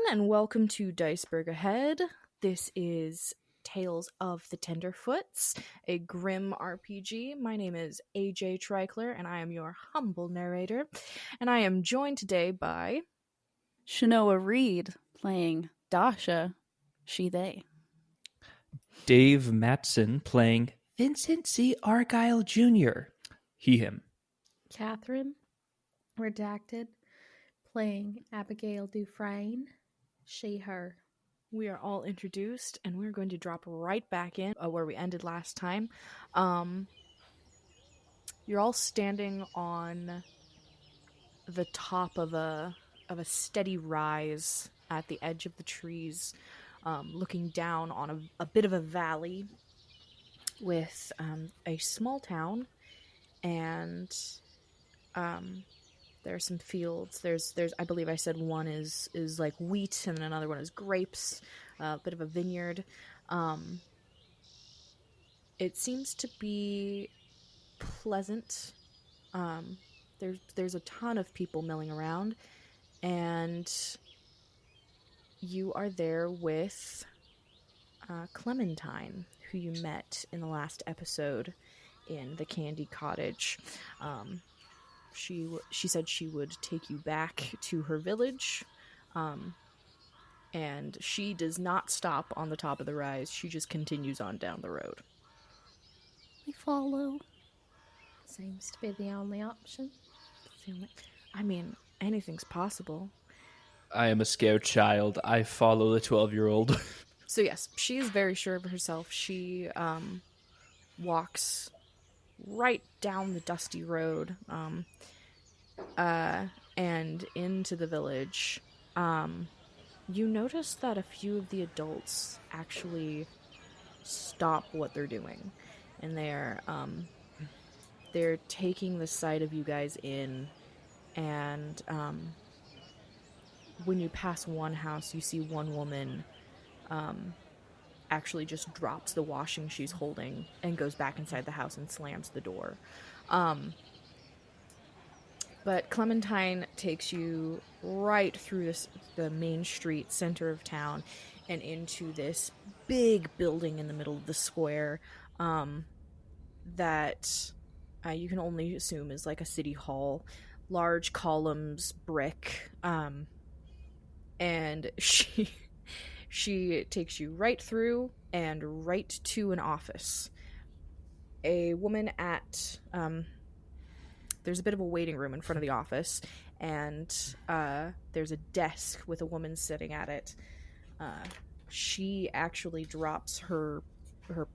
and welcome to DICEBERG Ahead. This is Tales of the Tenderfoots, a Grimm RPG. My name is AJ Treichler, and I am your humble narrator. And I am joined today by Chenoa Reid playing Dasha, she, they. Dave Mattson playing Vincent Argyle Jr., he, him. Kathryn, Redacted, playing Abigail Dufresne, she, her. We are all introduced, and we're going to drop right back in where we ended last time. You're all standing on the top of a steady rise at the edge of the trees, looking down on a bit of a valley with a small town, and there are some fields. There's I believe I said one is like wheat, and then another one is grapes, a bit of a vineyard. It seems to be pleasant. There's a ton of people milling around, and you are there with Clementine, who you met in the last episode in the Candy Cottage. She said she would take you back to her village, and she does not stop on the top of the rise. She just continues on down the road. We follow. Seems to be the only option. I mean, anything's possible. I am a scared child. I follow the 12-year-old. So yes, she is very sure of herself. She walks right down the dusty road and into the village. You notice that a few of the adults actually stop what they're doing, and they're taking the sight of you guys in, and when you pass one house, you see one woman actually just drops the washing she's holding and goes back inside the house and slams the door. But Clementine takes you right through the main street, center of town, and into this big building in the middle of the square that you can only assume is like a city hall. Large columns, brick, and she takes you right through and right to an office. A woman at there's a bit of a waiting room in front of the office, and there's a desk with a woman sitting at it. She actually drops her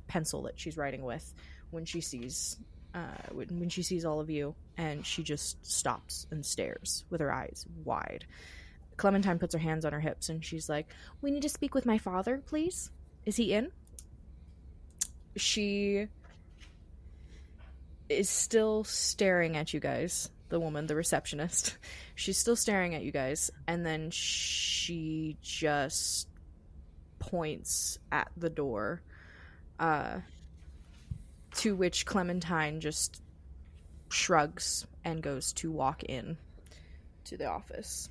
pencil that she's writing with when she sees all of you, and she just stops and stares with her eyes wide. Clementine puts her hands on her hips, and she's like, "We need to speak with my father, please. Is he in?" She is still staring at you guys. The woman, the receptionist. She's still staring at you guys, and then she just points at the door, to which Clementine just shrugs and goes to walk in to the office.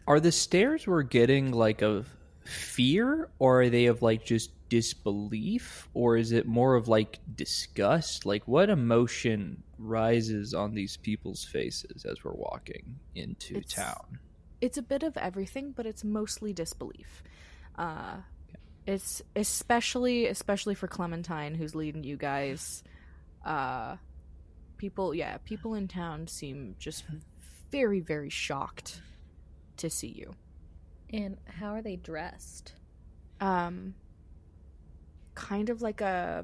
Are the stares we're getting like of fear, or are they of like just disbelief, or is it more of like disgust? Like, what emotion rises on these people's faces as we're walking into town? It's a bit of everything, but it's mostly disbelief. It's especially for Clementine, who's leading you guys. People in town seem just very, very shocked to see you. And how are they dressed? Kind of like I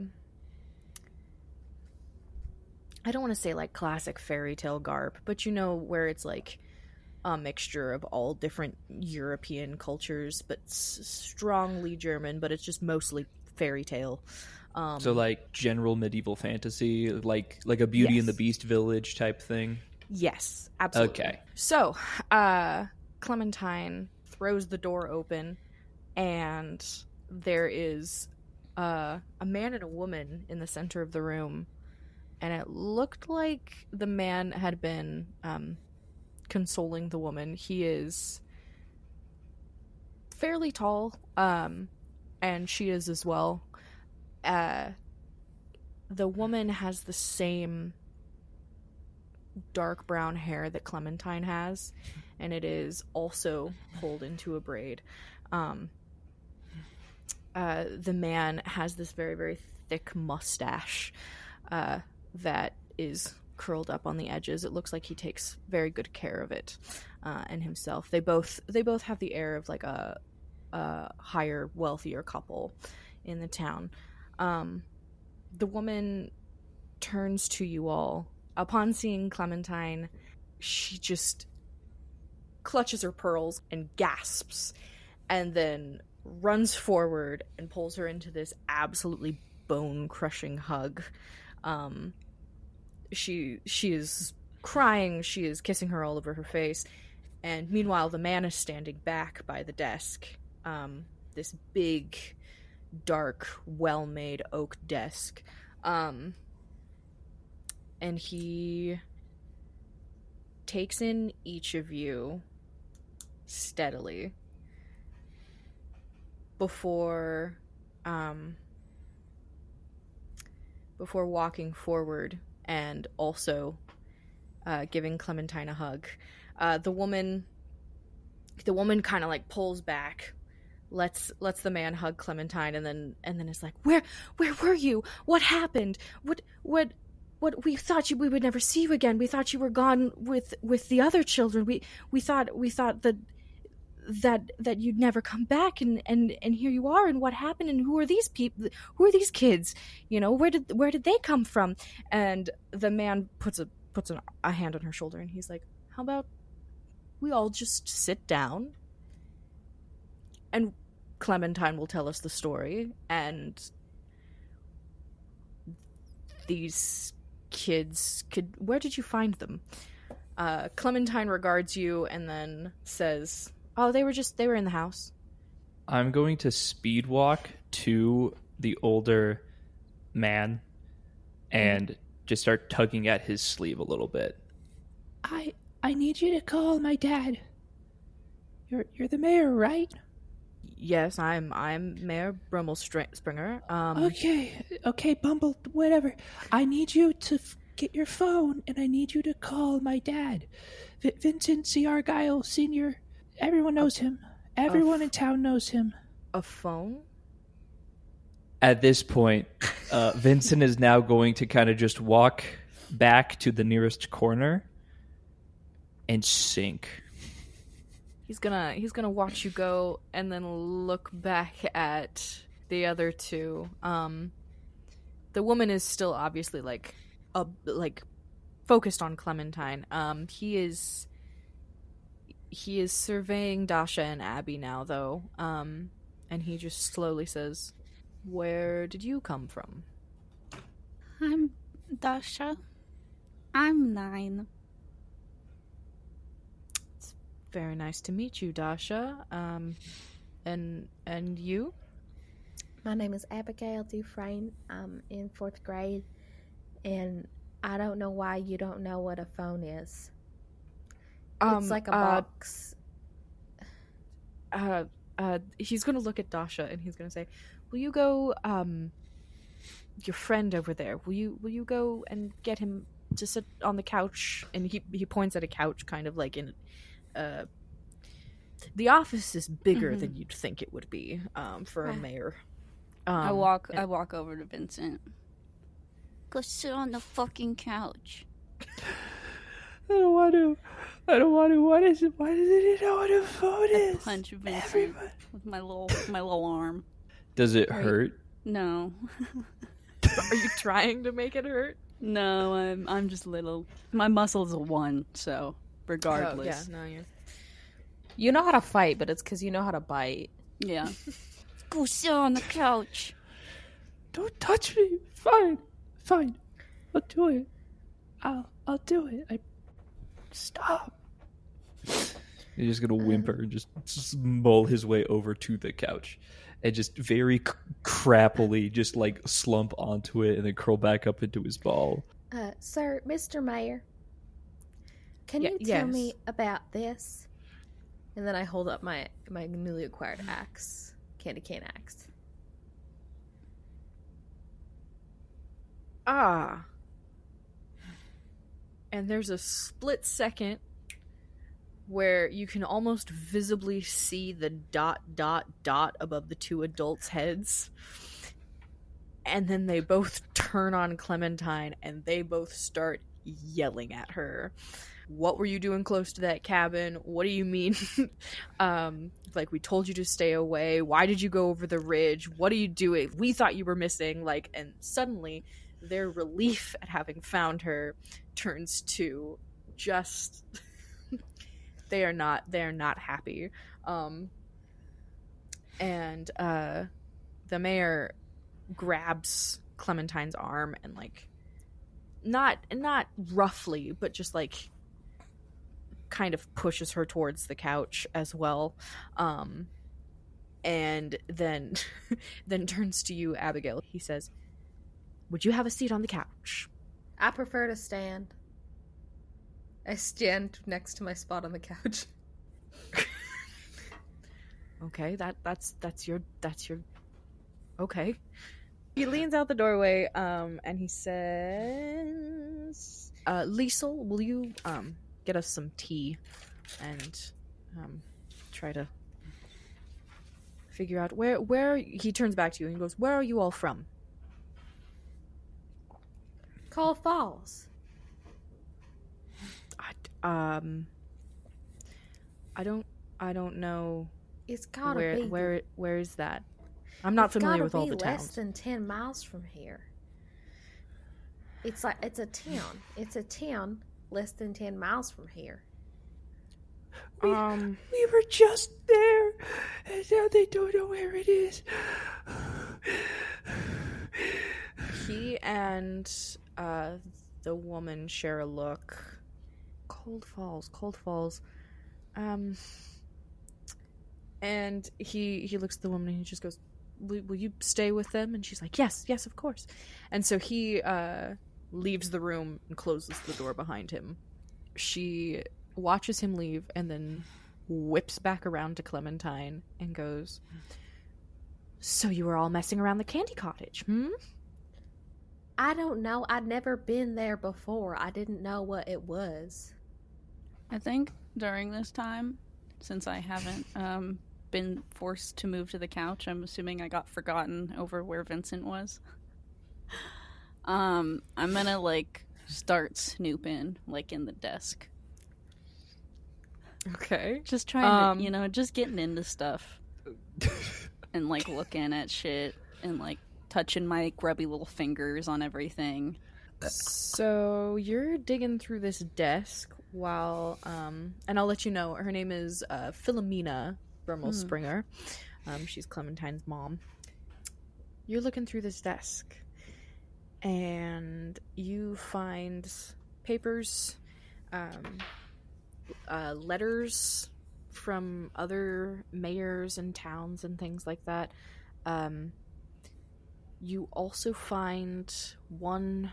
don't want to say like classic fairy tale garb, but you know, where it's like a mixture of all different European cultures, but strongly German, but it's just mostly fairy tale. So like general medieval fantasy, like a Beauty and the Beast village type thing? Yes, absolutely. Okay. So, Clementine throws the door open, and there is a man and a woman in the center of the room, and it looked like the man had been consoling the woman. He is fairly tall, and she is as well. The woman has the same dark brown hair that Clementine has, and it is also pulled into a braid. The man has this very, very thick mustache that is curled up on the edges. It looks like he takes very good care of it and himself. They both have the air of like a higher, wealthier couple in the town. The woman turns to you all. Upon seeing Clementine, she just clutches her pearls and gasps, and then runs forward and pulls her into this absolutely bone-crushing hug. She is crying, she is kissing her all over her face, and meanwhile the man is standing back by the desk. This big, dark, well-made oak desk. And he takes in each of you steadily before walking forward and also giving Clementine a hug. The woman kind of like pulls back, lets the man hug Clementine, and then is like, where were you? What happened? What we thought we would never see you again. We thought you were gone with the other children. We thought that you'd never come back, and here you are. And what happened? And who are these people? Who are these kids? You know, where did they come from? And the man puts a hand on her shoulder, and he's like, how about we all just sit down, and Clementine will tell us the story, and these kids where did you find them? Clementine regards you and then says, oh, they were in the house. I'm going to speed walk to the older man and just start tugging at his sleeve a little bit. I need you to call my dad. You're the mayor, right? Yes, I'm Mayor Brummelspringer. Okay, Bumble, whatever. I need you to get your phone, and I need you to call my dad, Vincent C. Argyle Sr. Everyone knows him. Everyone in town knows him. A phone? At this point, Vincent is now going to kind of just walk back to the nearest corner and sink. He's gonna watch you go and then look back at the other two. The woman is still obviously like focused on Clementine. He is surveying Dasha and Abby now though. And he just slowly says, where did you come from? I'm Dasha. I'm 9. Very nice to meet you, Dasha. And you? My name is Abigail Dufresne. I'm in 4th grade, and I don't know why you don't know what a phone is. It's like a box. He's gonna look at Dasha and he's gonna say, will you go, your friend over there, will you go and get him to sit on the couch? And he points at a couch kind of like in the office is bigger than you'd think it would be for a mayor. I walk over to Vincent. Go sit on the fucking couch. I don't want to. What is it? Why doesn't he know what a phone is? I punch Vincent with my little arm. Does it hurt? No. Are you trying to make it hurt? No, I'm just little. My muscle's a 1, so regardless. Oh, yeah, no, you're... You know how to fight, but it's because you know how to bite. Yeah. Go sit on the couch. Don't touch me. Fine. I'll do it. I'll do it. Stop. He's just gonna whimper and just mull his way over to the couch and just very crappily just like slump onto it and then curl back up into his ball. Sir, Mr. Mayor, can you tell me about this? And then I hold up my newly acquired axe, candy cane axe. Ah. And there's a split second where you can almost visibly see the ... above the two adults' heads. And then they both turn on Clementine and they both start yelling at her. What were you doing close to that cabin? What do you mean? Like, we told you to stay away. Why did you go over the ridge? What are you doing? We thought you were missing. Like, and suddenly their relief at having found her turns to just they are not happy. And the mayor grabs Clementine's arm and, like, not roughly, but just, like, kind of pushes her towards the couch as well, and then turns to you, Abigail. He says, would you have a seat on the couch? I prefer to stand. I stand next to my spot on the couch. Okay, that's your okay. He leans out the doorway, and he says, Liesel, will you get us some tea and try to figure out where he turns back to you and he goes, where are you all from? Cold Falls. I don't know. It's gotta be where is that? I'm not familiar with all the towns. Less than 10 miles from here. It's a town. It's a town less than 10 miles from here. We were just there, and now they don't know where it is. He and the woman share a look. Cold Falls. And he looks at the woman and he just goes, will you stay with them? And she's like, yes, of course. And so he leaves the room and closes the door behind him. She watches him leave and then whips back around to Clementine and goes, so you were all messing around the candy cottage, I don't know. I'd never been there before. I didn't know what it was. I think during this time, since I haven't been forced to move to the couch, I'm assuming I got forgotten over where Vincent was. I'm gonna, like, start snooping, like, in the desk. Okay. Just trying to, just getting into stuff. And, like, looking at shit and, like, touching my grubby little fingers on everything. So you're digging through this desk while, and I'll let you know, her name is Philomena Brummel-Springer. She's Clementine's mom. You're looking through this desk, and you find papers, letters from other mayors and towns and things like that. You also find one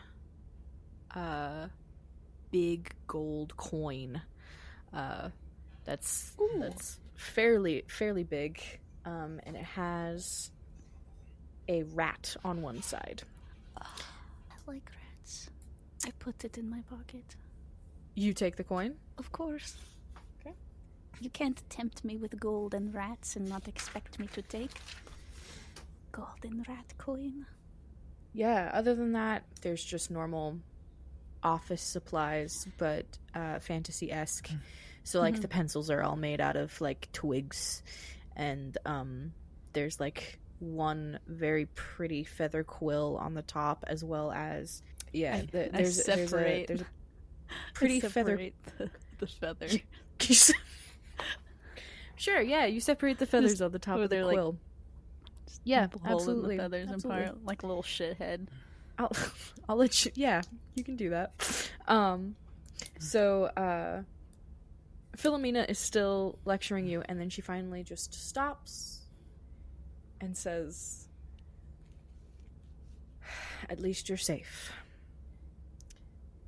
big gold coin that's fairly big, and it has a rat on one side. I like rats. I put it in my pocket. You take the coin? Of course. Okay. You can't tempt me with gold and rats and not expect me to take golden rat coin. Yeah, other than that, there's just normal office supplies, but fantasy-esque. So, like, the pencils are all made out of, like, twigs, and there's, like, one very pretty feather quill on the top, as well as, there's a pretty feather. The feather. Sure, yeah, you separate the feathers on the top of the quill. Yeah, absolutely. The feathers and part, like a little shithead. I'll let you. Yeah, you can do that. So Philomena is still lecturing you, and then she finally just stops and says, "At least you're safe.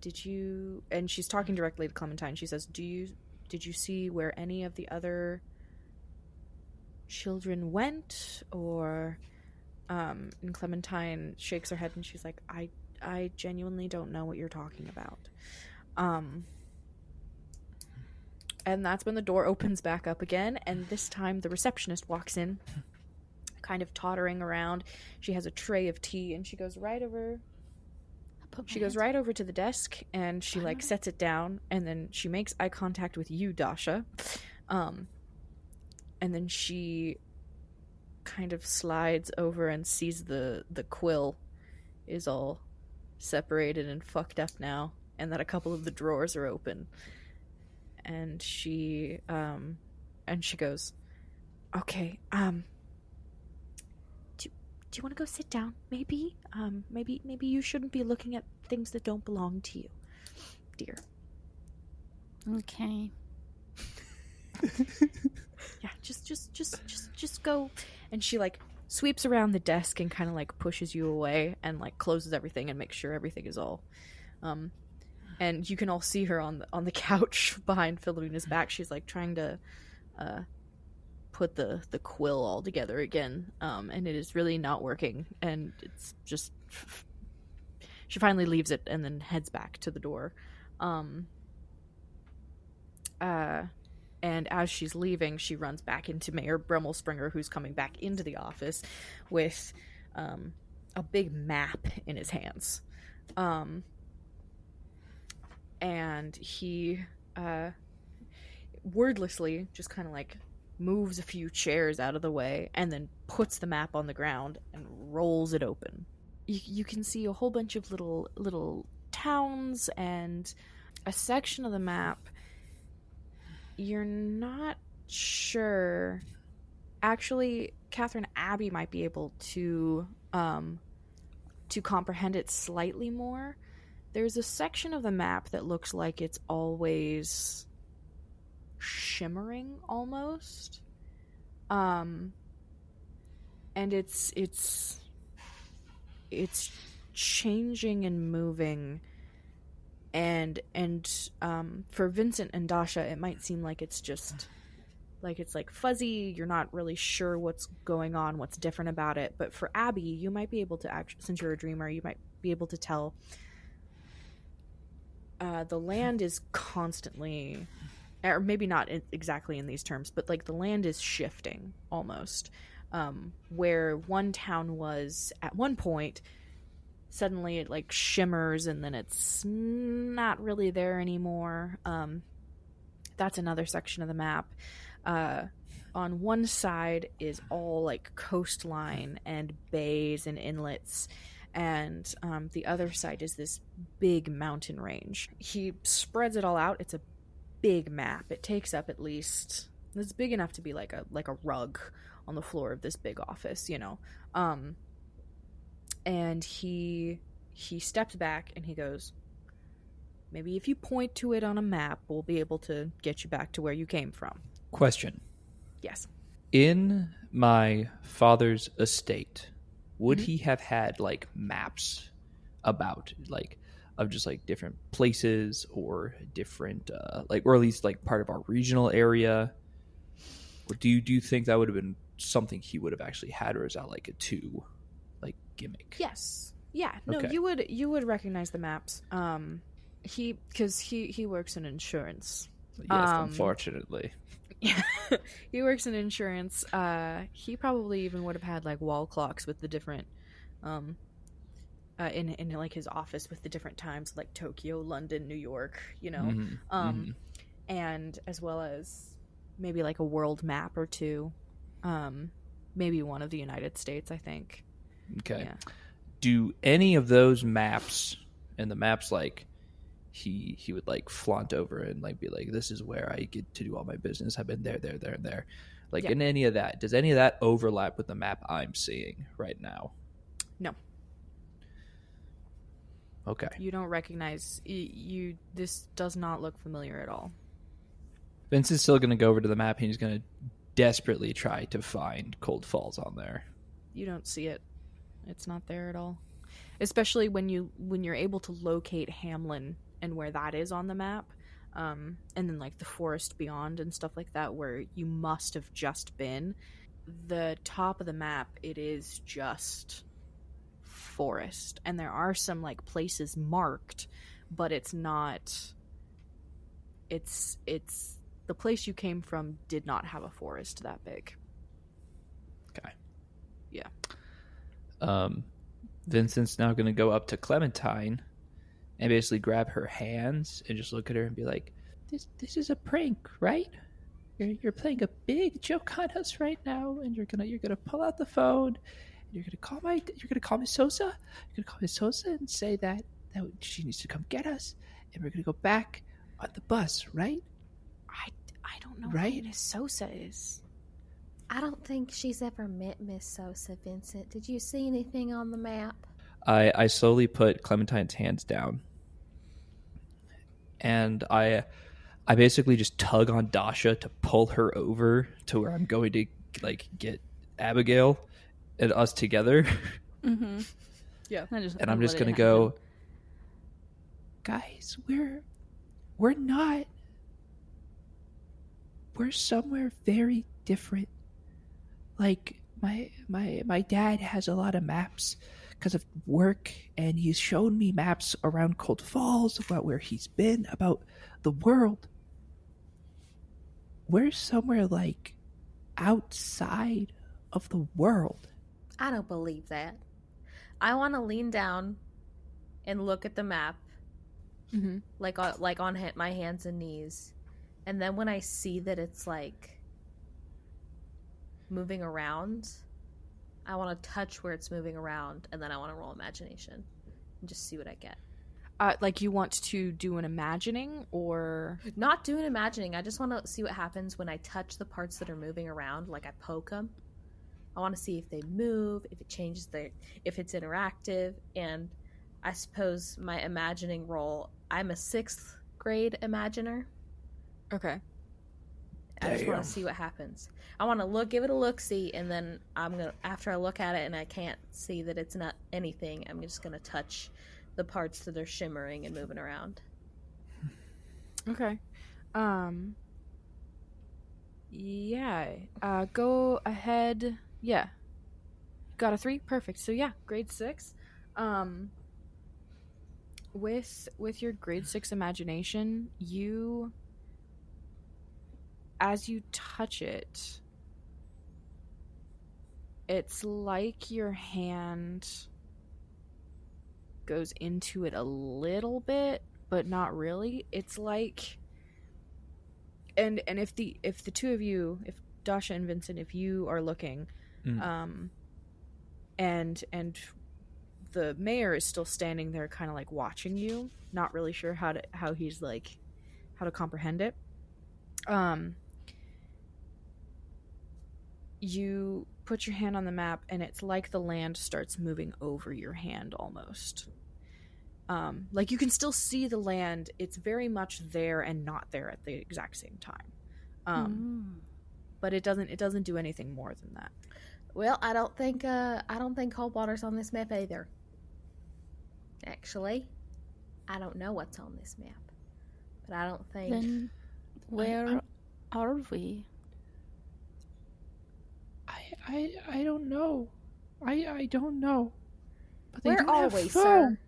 Did you?" And she's talking directly to Clementine. She says, "Did did you see where any of the other children went? Or and Clementine shakes her head and she's like, I genuinely don't know what you're talking about. And that's when the door opens back up again, and this time the receptionist walks in, kind of tottering around. She has a tray of tea, and she goes right over to the desk, and she like sets it down, and then she makes eye contact with you, Dasha. And then she kind of slides over and sees the quill is all separated and fucked up now, and that a couple of the drawers are open. And she goes, okay, do you want to go sit down? Maybe you shouldn't be looking at things that don't belong to you, dear. Okay. Yeah, just go. And she like sweeps around the desk and kind of like pushes you away and like closes everything and makes sure everything is all and you can all see her on the couch behind Philomena's back. She's like trying to put the quill all together again, and it is really not working, and it's just she finally leaves it and then heads back to the door. And as she's leaving, she runs back into Mayor Brummelspringer, who's coming back into the office with a big map in his hands. And he wordlessly just kind of like moves a few chairs out of the way and then puts the map on the ground and rolls it open. You can see a whole bunch of little towns and a section of the map. You're not sure. Actually, Kathryn, Abby might be able to comprehend it slightly more. There's a section of the map that looks like it's always shimmering almost. And it's changing and moving. And for Vincent and Dasha, it might seem like it's just like it's like fuzzy. You're not really sure what's going on, what's different about it. But for Abby, you might be able to since you're a dreamer, you might be able to tell. The land is constantly, or maybe not exactly in these terms, but like the land is shifting almost. Where one town was at one point, suddenly it like shimmers and then it's not really there anymore. That's another section of the map. On one side is all like coastline and bays and inlets, and the other side is this big mountain range. He spreads it all out. It's a big map. It takes up at least, it's big enough to be like a rug on the floor of this big office, you know. And he steps back and he goes, maybe if you point to it on a map, we'll be able to get you back to where you came from. Question. Yes. In my father's estate, would he have had like maps about like of just like different places or different like, or at least like part of our regional area? Or do you think that would have been something he would have actually had, or is that like a two like gimmick? Yes. Yeah. No, Okay. you would recognize the maps. Because he works in insurance. Yes, unfortunately. Yeah, he works in insurance. He probably even would have had like wall clocks with the different, in like his office with the different times, like Tokyo, London, New York, you know, and as well as maybe like a world map or two, maybe one of the United States, I think. Okay. Yeah. Do any of those maps, and the maps like he would like flaunt over and like be like, this is where I get to do all my business. I've been there, and there. Like, in any of that, does any of that overlap with the map I'm seeing right now? No. Okay. You don't recognize you. This does not look familiar at all. Vince is still going to go over to the map and he's going to desperately try to find Cold Falls on there. You don't see it. It's not there at all. Especially when you're able to locate Hamlin and where that is on the map. and then like the forest beyond and stuff like that where you must have just been. The top of the map, it is just forest, and there are some like places marked, but it's not, it's the place you came from did not have a forest that big. Okay. Yeah. Vincent's now going to go up to Clementine and basically grab her hands and just look at her and be like, This is a prank, right? You're playing a big joke on us right now, and you're gonna pull out the phone, and you're gonna call Miss Sosa. You're gonna call Miss Sosa and say that she needs to come get us, and we're gonna go back on the bus, right? I don't know Right? who Miss Sosa is. I don't think she's ever met Miss Sosa, Vincent. Did you see anything on the map? I slowly put Clementine's hands down, and I basically just tug on Dasha to pull her over to where I'm going to like get Abigail and us together. Mm-hmm. Yeah. And I'm just gonna go, Guys, we're not. We're somewhere very different. Like my dad has a lot of maps because of work, and he's shown me maps around Cold Falls about where he's been, about the world. We're somewhere like outside of the world. I don't believe that. I want to lean down and look at the map, like on my hands and knees, and then when I see that it's like moving around, I want to touch where it's moving around, and then I want to roll imagination and just see what I get. Like you want to do an imagining or Not doing imagining. I just want to see what happens when I touch the parts that are moving around. Like I poke them. I want to see if they move, if it changes if it's interactive. And I suppose my imagining roll, I'm a 6th grade imaginer. okay. I just want to see what happens. I want to give it a look-see, and then after I look at it and I can't see that it's not anything, I'm just gonna touch the parts that are shimmering and moving around. Okay. Yeah. Go ahead. Yeah. Got a 3? Perfect. So yeah, grade 6. With your grade 6 imagination, as you touch it, it's like your hand goes into it a little bit, but not really. It's like, and if the two of you, if Dasha and Vincent, if you are looking, and the mayor is still standing there, kind of like watching you, not really sure how to comprehend it. You put your hand on the map, and it's like the land starts moving over your hand almost. Like you can still see the land. It's very much there and not there at the exact same time. But it doesn't do anything more than that. Well, I don't think cold water's on this map either. Actually, I don't know what's on this map, but I don't think. Then where are we? I don't know. I don't know. But they Where don't are have we, phone.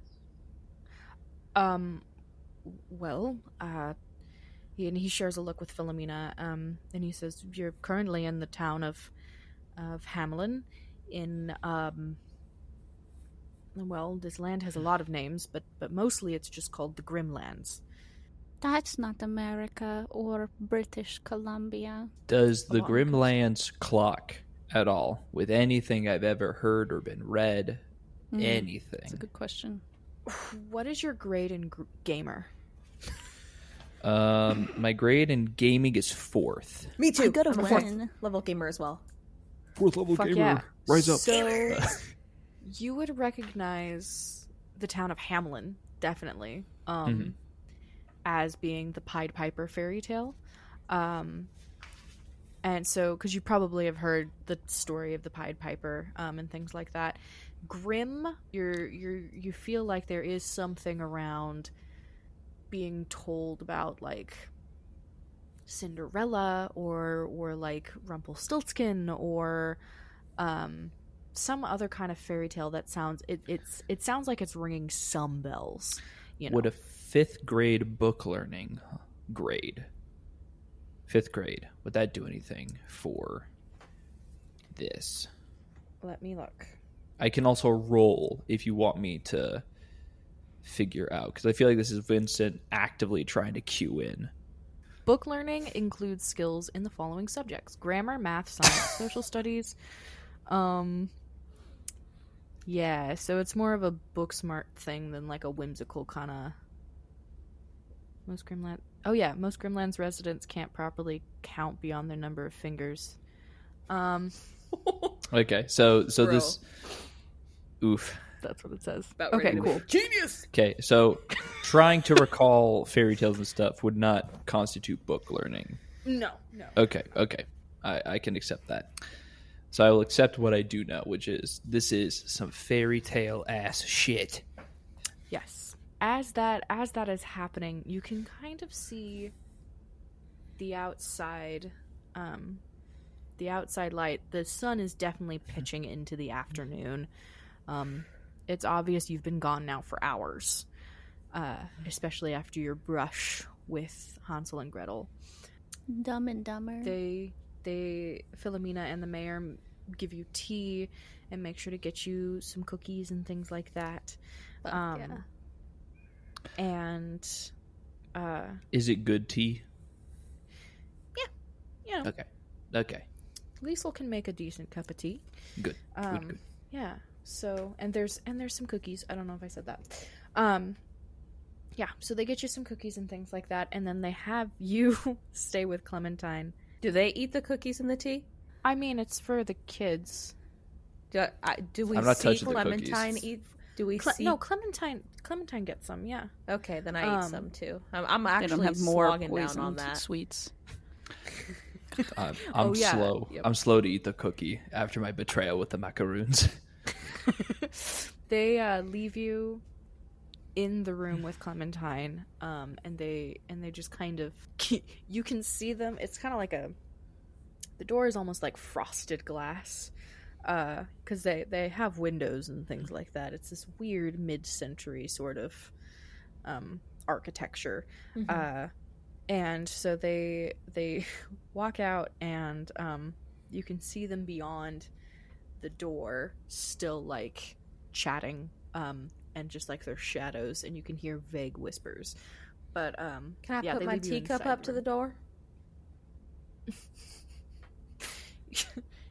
Well, and he shares a look with Philomena, and he says, "You're currently in the town of Hamelin, in well, this land has a lot of names, but mostly it's just called the Grimm Lands." That's not America or British Columbia. does the Grimm Lands clock at all with anything I've ever heard or been read? Anything? That's a good question. What is your grade in gamer? My grade in gaming is 4th. Me too. I got a I'm a win. 4th level gamer as well. 4th level Fuck gamer. yeah. Rise up. So you would recognize the town of Hamelin, definitely, as being the Pied Piper fairy tale. And so, because you probably have heard the story of the Pied Piper and things like that. Grimm, you feel like there is something around being told about like Cinderella or like Rumpelstiltskin or some other kind of fairy tale that sounds it sounds like it's ringing some bells, you know. Would a 5th grade book learning grade, 5th grade, would that do anything for this? Let me look. I can also roll if you want me to figure out, because I feel like this is Vincent actively trying to cue in. Book learning includes skills in the following subjects: grammar, math, science, social studies. Yeah, so it's more of a book smart thing than like a whimsical kind of. Most Grimm Lands residents can't properly count beyond their number of fingers. Okay, so Bro. this. Oof. That's what it says. About Okay, ready to cool. be genius. Okay, so trying to recall fairy tales and stuff would not constitute book learning. No. Okay. I can accept that. So I will accept what I do know, which is this is some fairy tale ass shit. Yes. As that is happening, you can kind of see the outside light. The sun is definitely pitching into the afternoon. It's obvious you've been gone now for hours, especially after your brush with Hansel and Gretel. Dumb and Dumber. Philomena and the mayor give you tea and make sure to get you some cookies and things like that. Yeah. And Is it good tea? yeah, you know, Okay. Liesel can make a decent cup of tea. Good. Good. Yeah. So and there's some cookies. I don't know if I said that. Yeah. So they get you some cookies and things like that, and then they have you stay with Clementine. Do they eat the cookies and the tea? I mean, it's for the kids. Do we I'm not see touching the Clementine cookies. eat? Do we see? No, Clementine gets some. Yeah. Okay, then I eat some too. I'm They actually don't have more slogging down on poisoned that. sweets. I'm yeah. slow. Yep. I'm slow to eat the cookie after my betrayal with the macaroons. They leave you in the room with Clementine, and they just kind of you can see them. It's kind of like the door is almost like frosted glass, because they have windows and things like that. It's this weird mid-century sort of architecture. Mm-hmm. And so they walk out, and you can see them beyond the door, still like chatting, and just like their shadows, and you can hear vague whispers. But Can I yeah, put they my leave you teacup inside up to the room. door?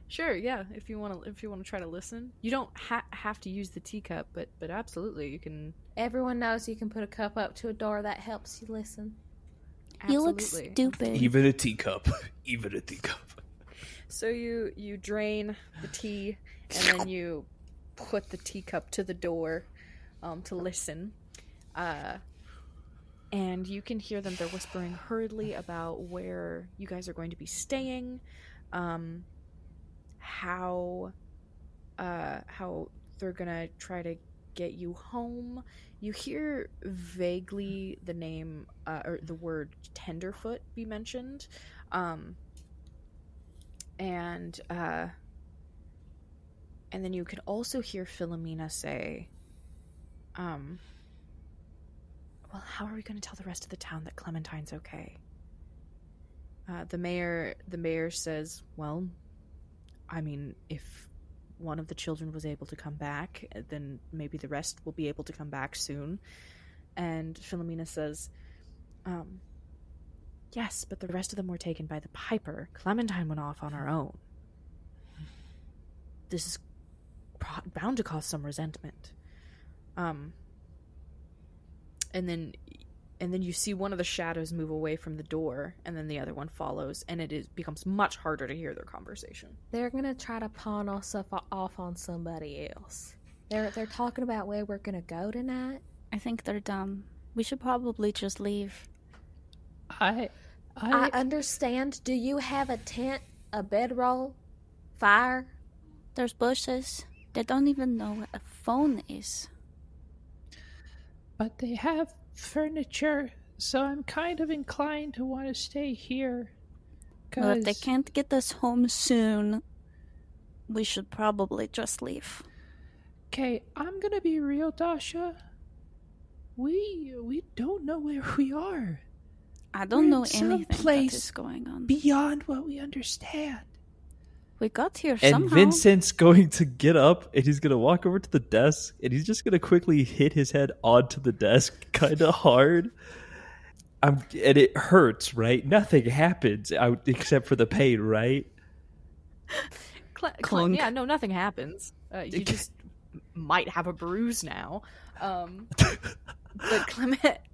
Sure, yeah. If you want to try to listen, you don't have to use the teacup, but absolutely you can. Everyone knows you can put a cup up to a door. That helps you listen. You look Absolutely. stupid. Even a teacup. Even a teacup. So you drain the tea, and then you put the teacup to the door to listen. And you can hear them. They're whispering hurriedly about where you guys are going to be staying, how they're gonna try to get you home. You hear vaguely the name or the word Tenderfoot be mentioned, and then you can also hear Philomena say, well, how are we going to tell the rest of the town that Clementine's okay? The mayor says, well, I mean, if one of the children was able to come back, then maybe the rest will be able to come back soon. And Philomena says, yes, but the rest of them were taken by the Piper. Clementine went off on her own. This is bound to cause some resentment. And then you see one of the shadows move away from the door, and then the other one follows, and it becomes much harder to hear their conversation. They're gonna try to pawn us off on somebody else. They're talking about where we're gonna go tonight. I think they're dumb. We should probably just leave. I understand. Do you have a tent, a bedroll, fire? There's bushes. They don't even know what a phone is. But they have furniture So I'm kind of inclined to want to stay here. Well, if they can't get us home soon, we should probably just leave. Okay, I'm gonna be real, Dasha. We don't know where we are. I don't know We're in anything some place that is going on. beyond what we understand. We got here And somehow. Vincent's going to get up and he's going to walk over to the desk and he's just going to quickly hit his head onto the desk kind of hard. And it hurts, right? Nothing happens except for the pain, right? Clunk. Yeah, no, nothing happens. You just might have a bruise now. But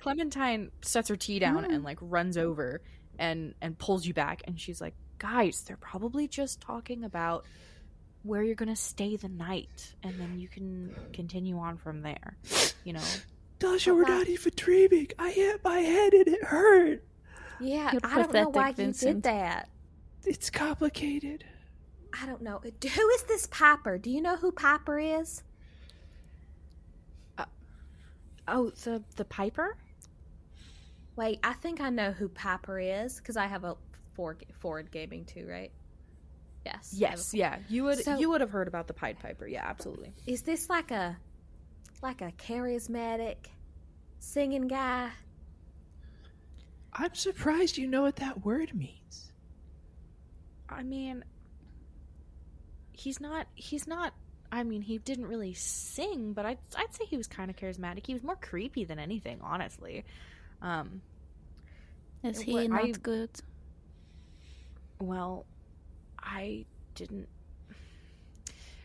Clementine sets her tea down and like runs over and pulls you back, and she's like, "Guys, they're probably just talking about where you're gonna stay the night, and then you can continue on from there." You know, Dasha, we're not even dreaming. I hit my head and it hurt. Yeah, You're I don't know pathetic, why Vincent. you did that. It's complicated. I don't know. Who is this Piper? Do you know who Piper is? oh, the Piper. Wait, I think I know who Piper is because I have a forward gaming too, right? Yes. Yes, yeah, you would So- you would have heard about the Pied Piper. Yeah, absolutely. Is this like a charismatic singing guy? I'm surprised you know what that word means. I mean, he's not. I mean, he didn't really sing, but I'd say he was kind of charismatic. He was more creepy than anything, honestly. Is he What not I- good? Well, I didn't.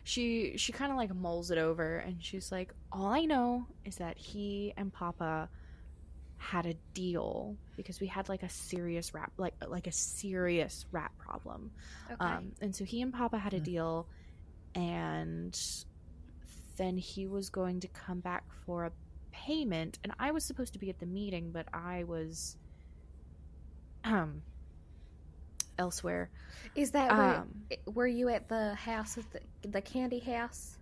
She kind of like mulls it over, and she's like, "All I know is that he and Papa had a deal because we had like a serious rat problem. Okay. And so he and Papa had a deal, and then he was going to come back for a payment, and I was supposed to be at the meeting, but I was elsewhere. Is that were you at the house at the candy house?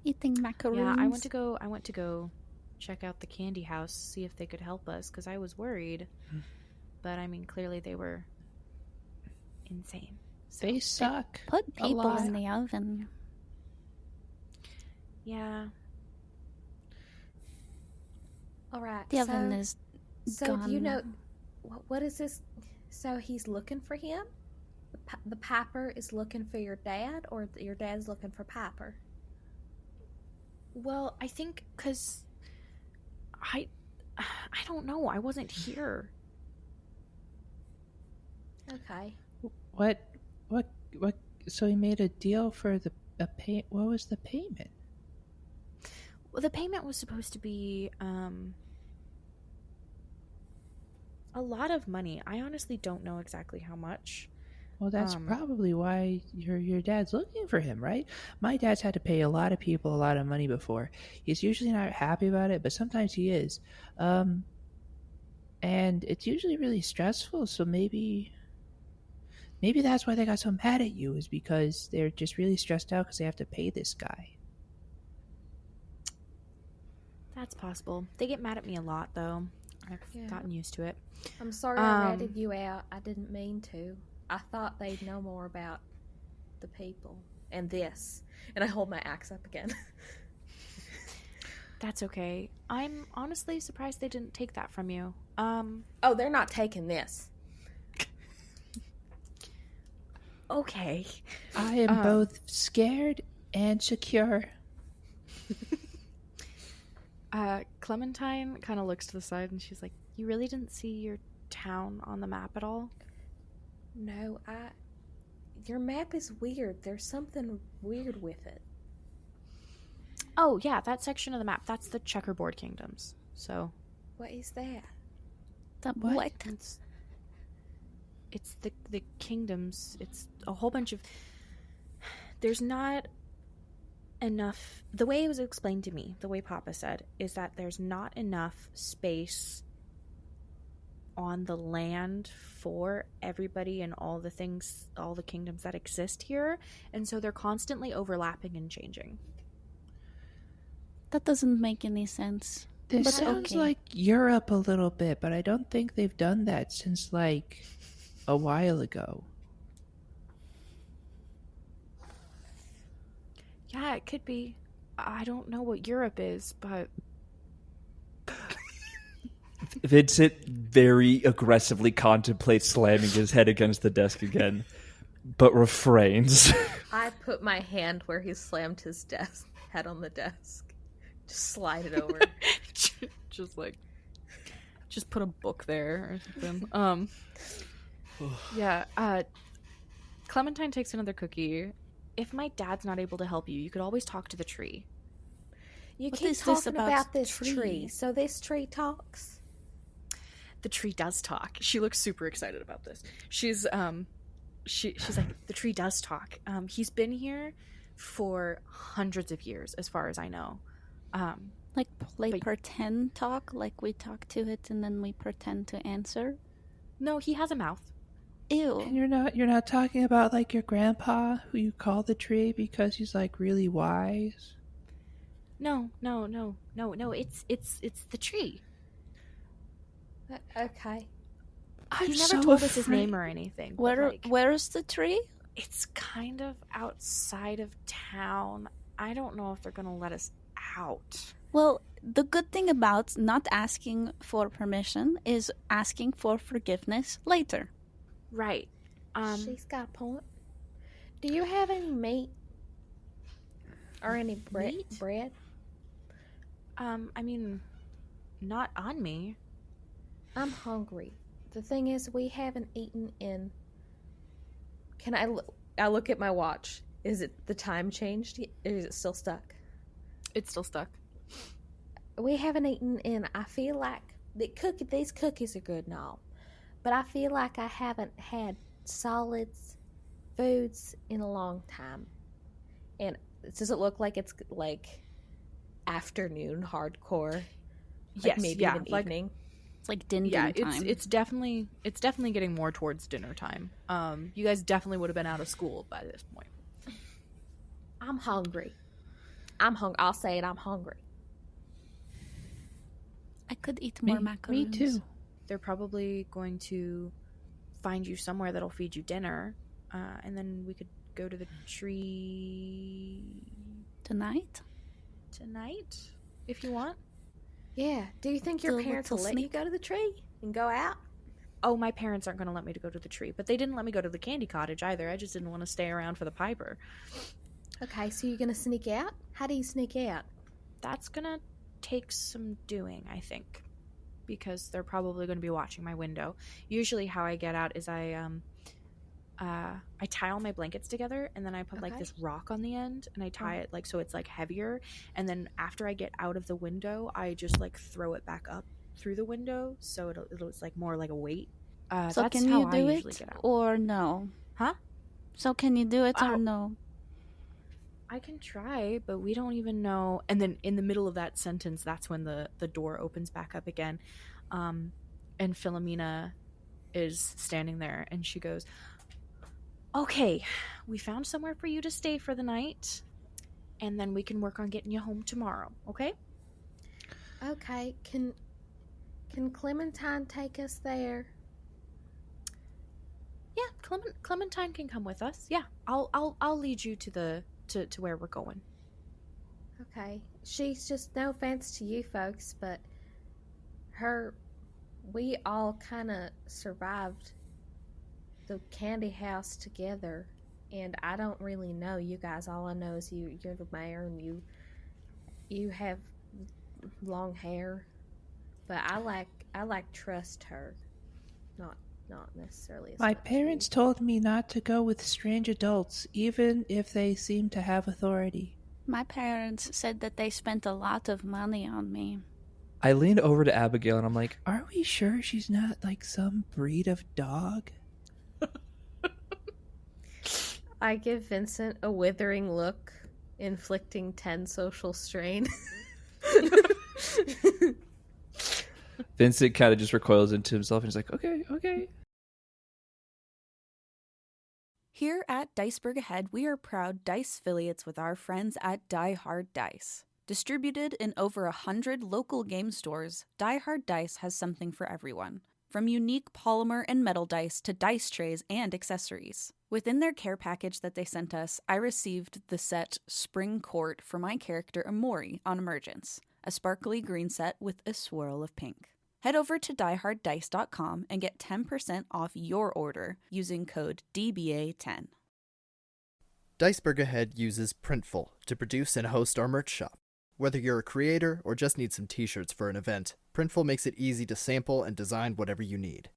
Eating macaroons. Yeah, I went to go check out the candy house, see if they could help us, because I was worried. But I mean, clearly they were insane. So, They suck. Put a people lot. in the oven. yeah. All right. The oven is So gone. do you know what is this? So he's looking for him. The Piper is looking for your dad, or your dad's looking for Piper. Well, I think because I don't know. I wasn't here. Okay. What? So he made a deal for a pay. What was the payment? Well, the payment was supposed to be a lot of money. I honestly don't know exactly how much. Well, that's probably why your dad's looking for him, right? My dad's had to pay a lot of people a lot of money before. He's usually not happy about it, but sometimes he is. And it's usually really stressful, so maybe that's why they got so mad at you, is because they're just really stressed out because they have to pay this guy. That's possible. They get mad at me a lot, though. I've gotten used to it. I'm sorry I ratted you out. I didn't mean to. I thought they'd know more about the people and this. And I hold my axe up again. That's okay. I'm honestly surprised they didn't take that from you. Oh, they're not taking this. Okay. I am both scared and secure. Clementine kind of looks to the side and she's like, "You really didn't see your town on the map at all?" No, your map is weird. There's something weird with it. Oh, yeah, that section of the map. That's the checkerboard kingdoms. So, What is that? What? it's the kingdoms. It's a whole bunch of... There's not enough... The way it was explained to me, the way Papa said, is that there's not enough space on the land for everybody and all the things, all the kingdoms that exist here, and so they're constantly overlapping and changing. That doesn't make any sense. This But sounds okay. like Europe a little bit, but I don't think they've done that since, like, a while ago. Yeah, it could be. I don't know what Europe is, but Vincent very aggressively contemplates slamming his head against the desk again, but refrains. I put my hand where he slammed his head on the desk. Just slide it over. just put a book there or something. Yeah. Clementine takes another cookie. If my dad's not able to help you, you could always talk to the tree. You What keep is this talking about this tree? tree. So this tree talks? The tree does talk. She looks super excited about this. She's like, the tree does talk. He's been here for hundreds of years, as far as I know. Like play But- pretend talk, like we talk to it and then we pretend to answer. No, he has a mouth. Ew. And you're not talking about, like, your grandpa, who you call the tree because he's, like, really wise? No. It's the tree. Okay. He never told us his name or anything. but, like, Where's the tree? it's kind of outside of town. I don't know if they're gonna let us out. Well, the good thing about not asking for permission is asking for forgiveness later. Right. She's got a point. Do you have any meat? Or any Meat? bread? I mean, not on me. I'm hungry. The thing is, we haven't eaten in... Can I look at my watch. Is it the time changed? Or is it still stuck? It's still stuck. We haven't eaten in... I feel like... These cookies are good and all. But I feel like I haven't had solids foods in a long time. And does it look like it's like afternoon hardcore? Like Yes, maybe yeah, even like- evening. It's like din Yeah, time. it's definitely getting more towards dinner time. You guys definitely would have been out of school by this point. I'm hungry. I'll say it. I'm hungry. I could eat more Me macaroons. too. They're probably going to find you somewhere that'll feed you dinner, and then we could go to the tree Tonight? tonight if you want. Yeah. Do you think your The parents will little let you sneak- go to the tree and go out? Oh, my parents aren't going to let me to go to the tree, but they didn't let me go to the candy cottage either. I just didn't want to stay around for the Piper. Okay, so you're gonna sneak out? How do you sneak out? That's going to take some doing, I think, because they're probably going to be watching my window. Usually how I get out is I tie all my blankets together, and then I put like Okay. this rock on the end, and I tie it like so it's like heavier, and then after I get out of the window, I just like throw it back up through the window, so it's like more like a weight. So That's can how you I do usually it get out. or no? Huh? So can you do it or Oh. no? I can try, but we don't even know. And then in the middle of that sentence, that's when the door opens back up again, and Philomena is standing there, and she goes, "Okay, we found somewhere for you to stay for the night, and then we can work on getting you home tomorrow, okay?" Okay, can Clementine take us there? Yeah, Clementine can come with us. Yeah, I'll lead you to where we're going. Okay. She's just, no offense to you folks, but we all kind of survived the candy house together, and I don't really know you guys. All I know is you're the mayor, and you have long hair, but I like trust her, not necessarily. as My much parents you. told me not to go with strange adults, even if they seem to have authority. My parents said that they spent a lot of money on me. I lean over to Abigail and I'm like, Are we sure she's not like some breed of dog? I give Vincent a withering look, inflicting 10 social strain. Vincent kind of just recoils into himself and he's like, okay. Here at DICEBERG Ahead, we are proud DICE affiliates with our friends at Die Hard Dice. Distributed in over 100 local game stores, Die Hard Dice has something for everyone. From unique polymer and metal dice to dice trays and accessories. Within their care package that they sent us, I received the set Spring Court for my character Amori on Emergence, a sparkly green set with a swirl of pink. Head over to dieharddice.com and get 10% off your order using code DBA10. DICEBERG Ahead uses Printful to produce and host our merch shop. Whether you're a creator or just need some t-shirts for an event, Printful makes it easy to sample and design whatever you need.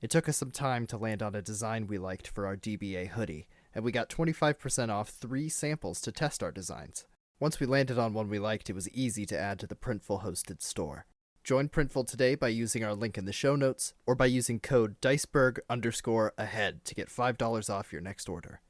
It took us some time to land on a design we liked for our DBA hoodie, and we got 25% off 3 samples to test our designs. Once we landed on one we liked, it was easy to add to the Printful hosted store. Join Printful today by using our link in the show notes, or by using code DICEBERG_ahead to get $5 off your next order.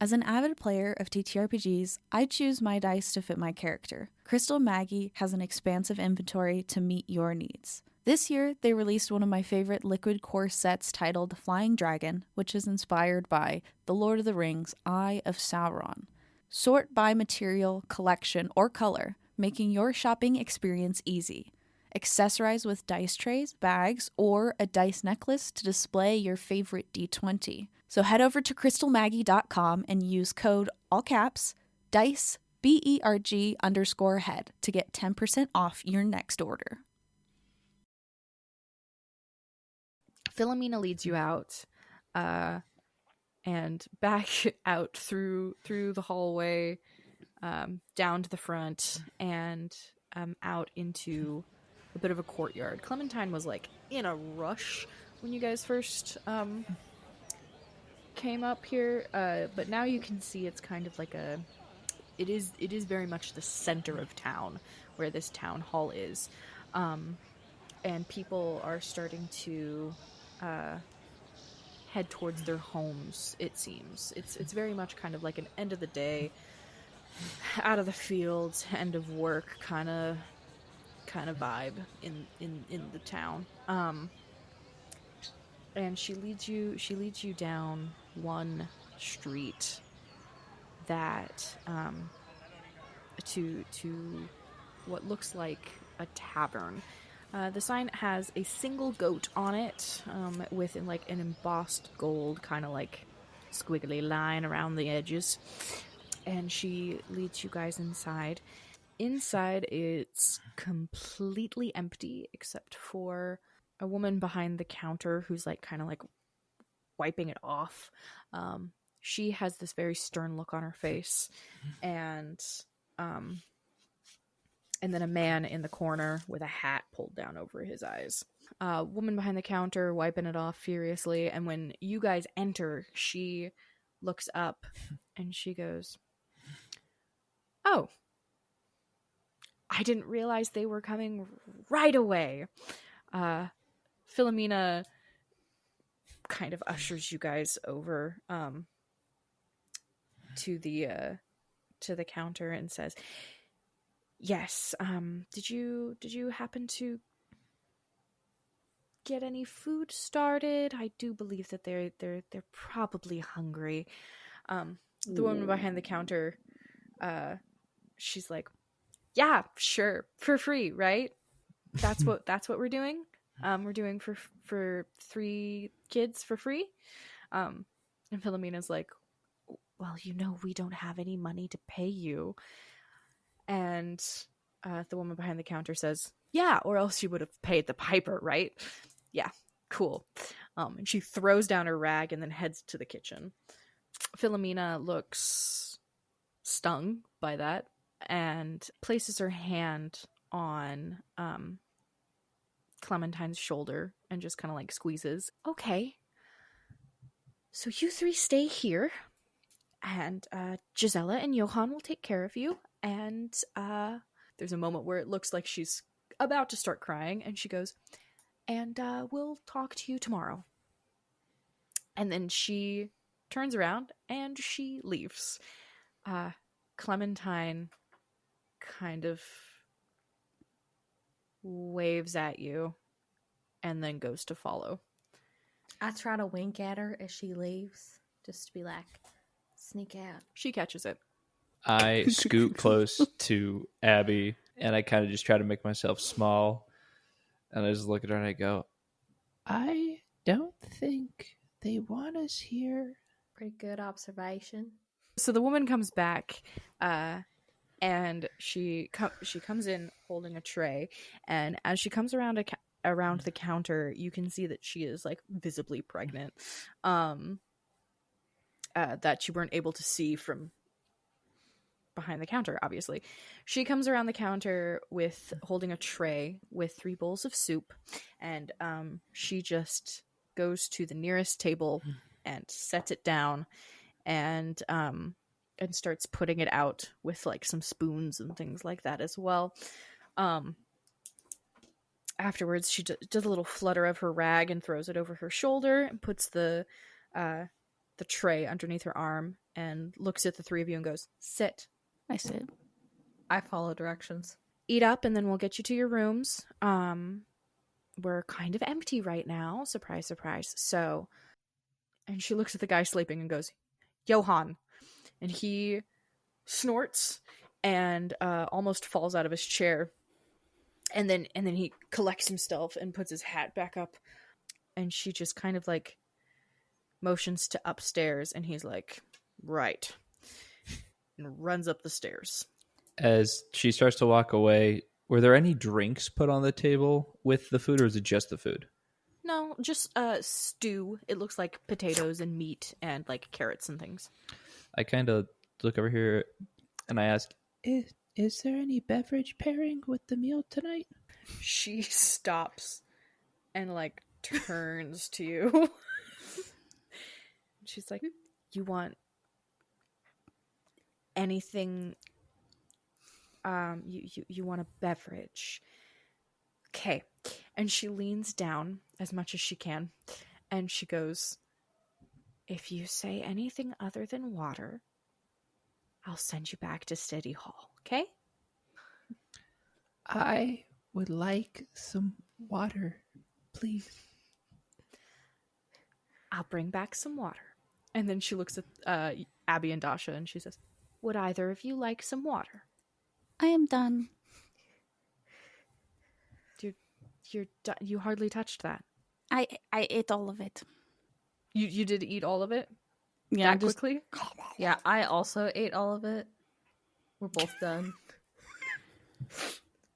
As an avid player of TTRPGs, I choose my dice to fit my character. Crystal Maggie has an expansive inventory to meet your needs. This year, they released one of my favorite Liquid Core sets titled Flying Dragon, which is inspired by The Lord of the Rings, Eye of Sauron. Sort by material, collection, or color, making your shopping experience easy. Accessorize with dice trays, bags, or a dice necklace to display your favorite D20. So head over to crystalmaggie.com and use code, all caps, DICEBERG_head to get 10% off your next order. Philomena leads you out, and back out through the hallway, down to the front, and out into a bit of a courtyard. Clementine was like in a rush when you guys first came up here, but now you can see it's kind of like it is very much the center of town where this town hall is, and people are starting to head towards their homes. It seems it's very much kind of like an end of the day, out of the fields, end of work kind of vibe in the town. And she leads you down one street that to what looks like a tavern. The sign has a single goat on it, with like an embossed gold kind of like squiggly line around the edges. And she leads you guys inside. Inside, it's completely empty except for a woman behind the counter who's like kind of like wiping it off. She has this very stern look on her face, and then a man in the corner with a hat pulled down over his eyes. Woman behind the counter wiping it off furiously, and when you guys enter, she looks up and she goes, "Oh, I didn't realize they were coming right away." Philomena kind of ushers you guys over to the counter and says, "Yes, did you happen to get any food started? I do believe that they're probably hungry." The woman behind the counter, she's like, "Yeah, sure, for free, right? That's what we're doing. We're doing for 3 kids for free." And Philomena's like, "Well, we don't have any money to pay you." And the woman behind the counter says, "Yeah, or else you would have paid the piper, right? Yeah, cool." And she throws down her rag and then heads to the kitchen. Philomena looks stung by that and places her hand on Clementine's shoulder and just kind of like squeezes. "Okay, so you 3 stay here, and Gisela and Johan will take care of you." And there's a moment where it looks like she's about to start crying, and she goes, "And we'll talk to you tomorrow." And then she turns around and she leaves. Clementine kind of waves at you and then goes to follow. I try to wink at her as she leaves, just to be like, sneak out. She catches it. I scoot close to Abby, and I kind of just try to make myself small. And I just look at her and I go, I don't think they want us here. Pretty good observation. So the woman comes back, and she comes in holding a tray, and as she comes around around the counter, you can see that she is like visibly pregnant, that you weren't able to see from behind the counter. Obviously, she comes around the counter with holding a tray with 3 bowls of soup, and she just goes to the nearest table and sets it down, and starts putting it out with like some spoons and things like that as well. Afterwards, she does a little flutter of her rag and throws it over her shoulder and puts the tray underneath her arm and looks at the 3 of you and goes, "Sit." I sit. I follow directions. Eat up, and then we'll get you to your rooms. We're kind of empty right now. Surprise, surprise. So, and she looks at the guy sleeping and goes, "Johann." And he snorts and almost falls out of his chair. And then he collects himself and puts his hat back up. And she just kind of like motions to upstairs, and he's like, "Right." And runs up the stairs. as she starts to walk away, were there any drinks put on the table with the food, or is it just the food? No, just stew. It looks like potatoes and meat and like carrots and things. I kind of look over here and I ask, Is there any beverage pairing with the meal tonight? She stops and like turns to you. She's like, "You want anything? You want a beverage? Okay." And she leans down as much as she can, and she goes, "If you say anything other than water, I'll send you back to Steady Hall, okay?" I would like some water, please. "I'll bring back some water." And then she looks at Abby and Dasha, and she says, "Would either of you like some water?" I am done. You hardly touched that. I ate all of it. You did eat all of it? Yeah, That quickly? Yeah, I also ate all of it. We're both done.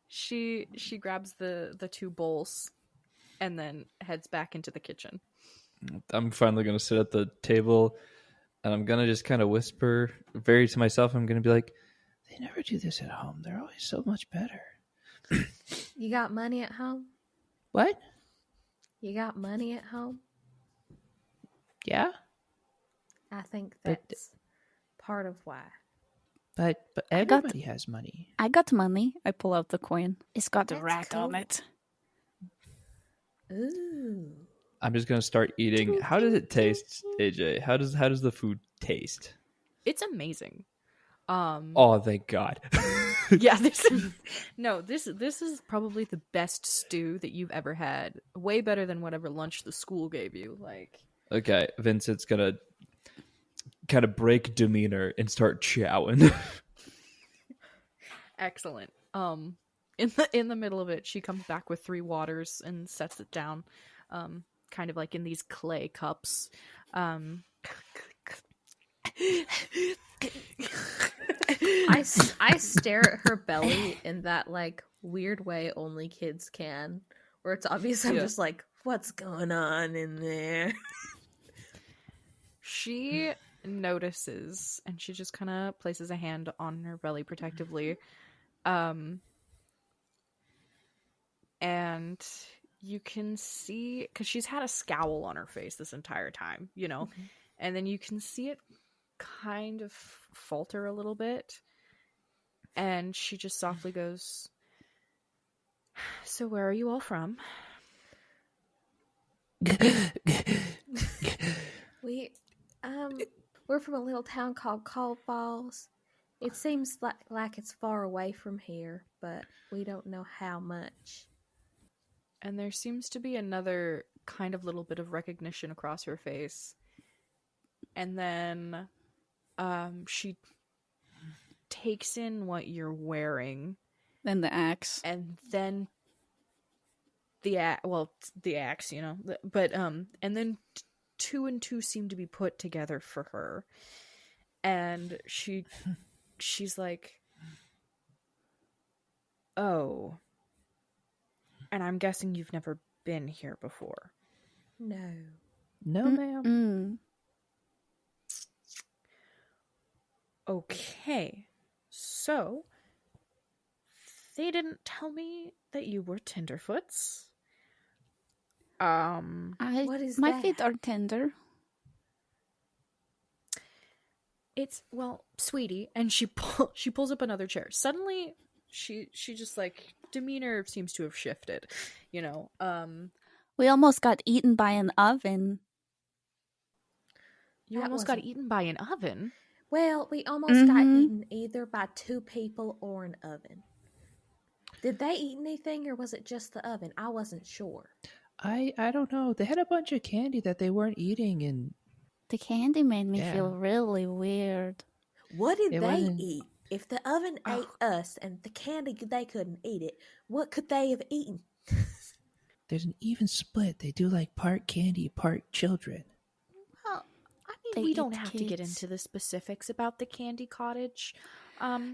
She grabs the 2 bowls and then heads back into the kitchen. I'm finally going to sit at the table and I'm going to just kind of whisper very to myself. I'm going to be like, They never do this at home. They're always so much better. You got money at home? What? You got money at home? Yeah? I think But- that's part of why. But I got- everybody has money. I got money. I pull out the coin. It's got a That's rat on cool. it. Ooh. I'm just going to start eating. How does it taste, AJ? How does the food taste? It's amazing. Oh, thank God. Yeah, this is probably the best stew that you've ever had. Way better than whatever lunch the school gave you. Like, Okay, Vincent's going to kind of break demeanor and start chowing. excellent. In the middle of it, she comes back with 3 waters and sets it down, kind of like in these clay cups. I stare at her belly in that like weird way only kids can, where it's obvious I'm Yeah. just like, what's going on in there? She notices, and she just kind of places a hand on her belly protectively. And you can see, because she's had a scowl on her face this entire time, you know, and then you can see it kind of falter a little bit. And she just softly goes, "So where are you all from?" We're from a little town called Cold Falls. It seems like it's far away from here, but we don't know how much. And there seems to be another kind of little bit of recognition across her face. And then she takes in what you're wearing. Then the axe. And then the axe, you know. But, and then 2 and 2 seem to be put together for her. And she's like, oh. And I'm guessing you've never been here before. No. No, ma'am. Okay. So, they didn't tell me that you were Tenderfoots. What is my that? feet are tender. It's, well, sweetie, and she pulls up another chair. Suddenly, she just like demeanor seems to have shifted, you know. We almost got eaten by an oven. You almost got eaten by an oven. Well, we almost got eaten either by 2 people or an oven. Did they eat anything, or was it just the oven? I wasn't sure. I don't know. They had a bunch of candy that they weren't eating, and The candy made me feel really weird. What did It they wasn't- eat? If the oven ate us and the candy, they couldn't eat it, what could they have eaten? there's an even split. They do like part candy, part children. Well, I mean, They we eat don't the have to get kids. into the specifics about the candy cottage.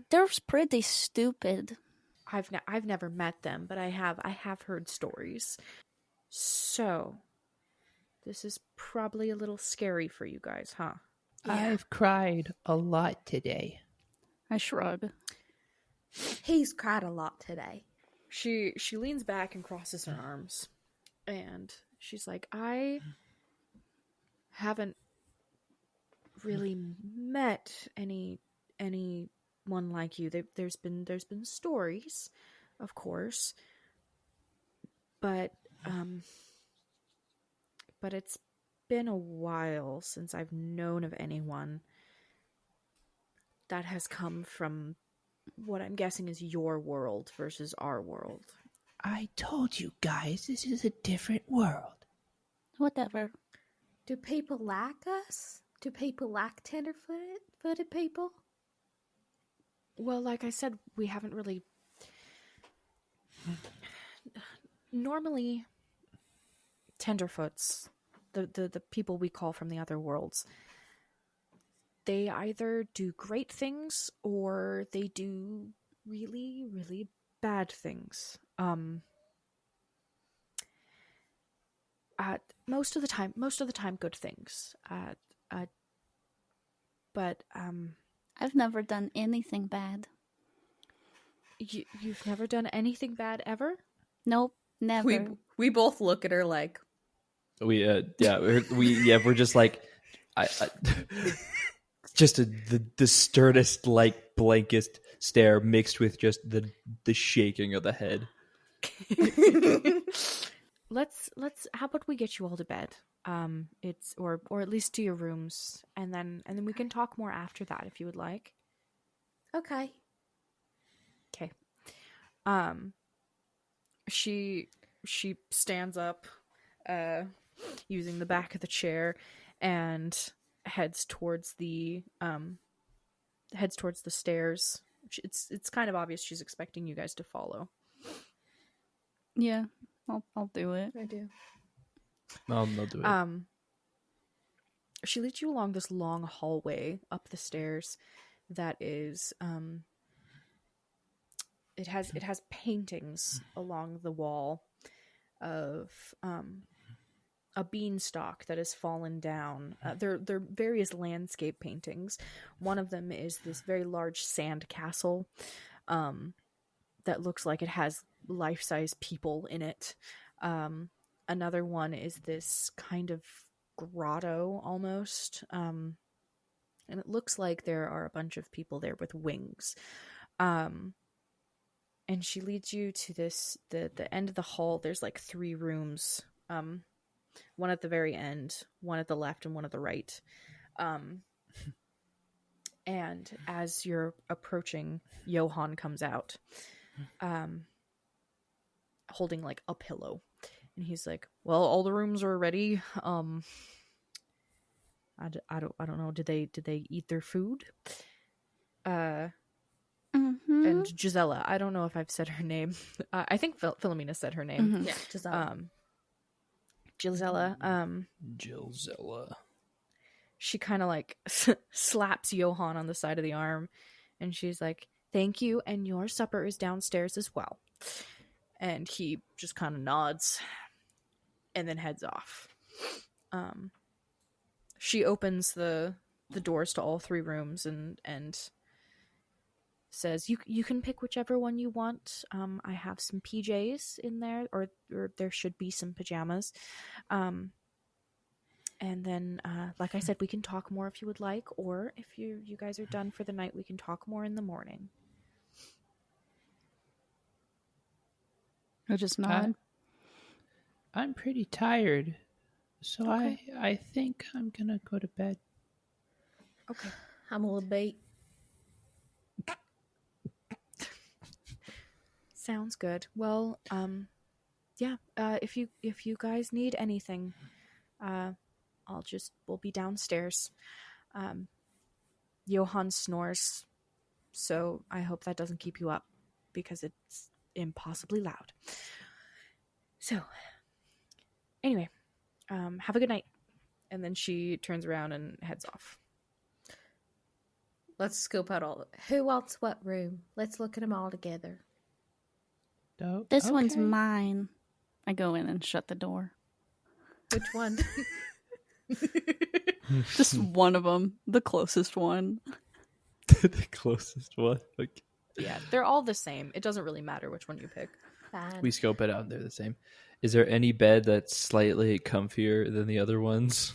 They're pretty stupid. I've never met them, but I have heard stories. So, this is probably a little scary for you guys, huh? I've cried a lot today. I shrug. He's cried a lot today. She leans back and crosses her arms, and she's like, I haven't really met anyone like you. There's been stories, of course, but it's been a while since I've known of anyone that has come from what I'm guessing is your world versus our world. I told you guys, this is a different world. Whatever. Do people like us? Do people like tender-footed people? Well, like I said, we haven't really... Normally, Tenderfoots, the people we call from the other worlds, they either do great things or they do really, really bad things. Most of the time, good things. But I've never done anything bad. you've never done anything bad ever? Nope, never. We both look at her like, We're just like, I just the sternest, like, blankest stare mixed with just the shaking of the head. Let's how about we get you all to bed? It's or at least to your rooms, and then we can talk more after that if you would like. okay. Okay. She stands up, using the back of the chair, and heads towards the stairs. It's kind of obvious she's expecting you guys to follow. Yeah, I'll do it. I do. I'll do it. She leads you along this long hallway up the stairs that is it has paintings along the wall of a beanstalk that has fallen down. They're various landscape paintings. One of them is this very large sand castle that looks like it has life-size people in it. Another one is this kind of grotto almost, and it looks like there are a bunch of people there with wings. And she leads you to the end of the hall. There's like 3 rooms, one at the very end, one at the left, and one at the right. And as you're approaching, Johan comes out, holding like a pillow. And he's like, well, all the rooms are ready. I don't know. Did they eat their food? Mm-hmm. And Gisela. I don't know if I've said her name. I think Philomena said her name. Mm-hmm. Yeah, Gisela. Gisela. Gilzilla. She kind of like slaps Johan on the side of the arm, and she's like, "Thank you, and your supper is downstairs as well." And he just kind of nods and then heads off. She opens the doors to all 3 rooms and says, you can pick whichever one you want. I have some PJs in there, or there should be some pajamas. And then, like I said, we can talk more if you would like, or if you guys are done for the night, we can talk more in the morning. I just nod. I'm pretty tired, so Okay. I think I'm gonna go to bed. Okay. I'm a little beat. Sounds good. Well, yeah. If you guys need anything, we'll be downstairs. Johan snores, so I hope that doesn't keep you up because it's impossibly loud. So, anyway, have a good night. And then she turns around and heads off. Let's scope out all. Who wants what room? Let's look at them all together. This one's Okay. mine. I go in and shut the door. Which one? Just one of them, the closest one. The closest one. Okay. Yeah, they're all the same. It doesn't really matter which one you pick. Fine. We scope it out. They're the same. Is there any bed that's slightly comfier than the other ones?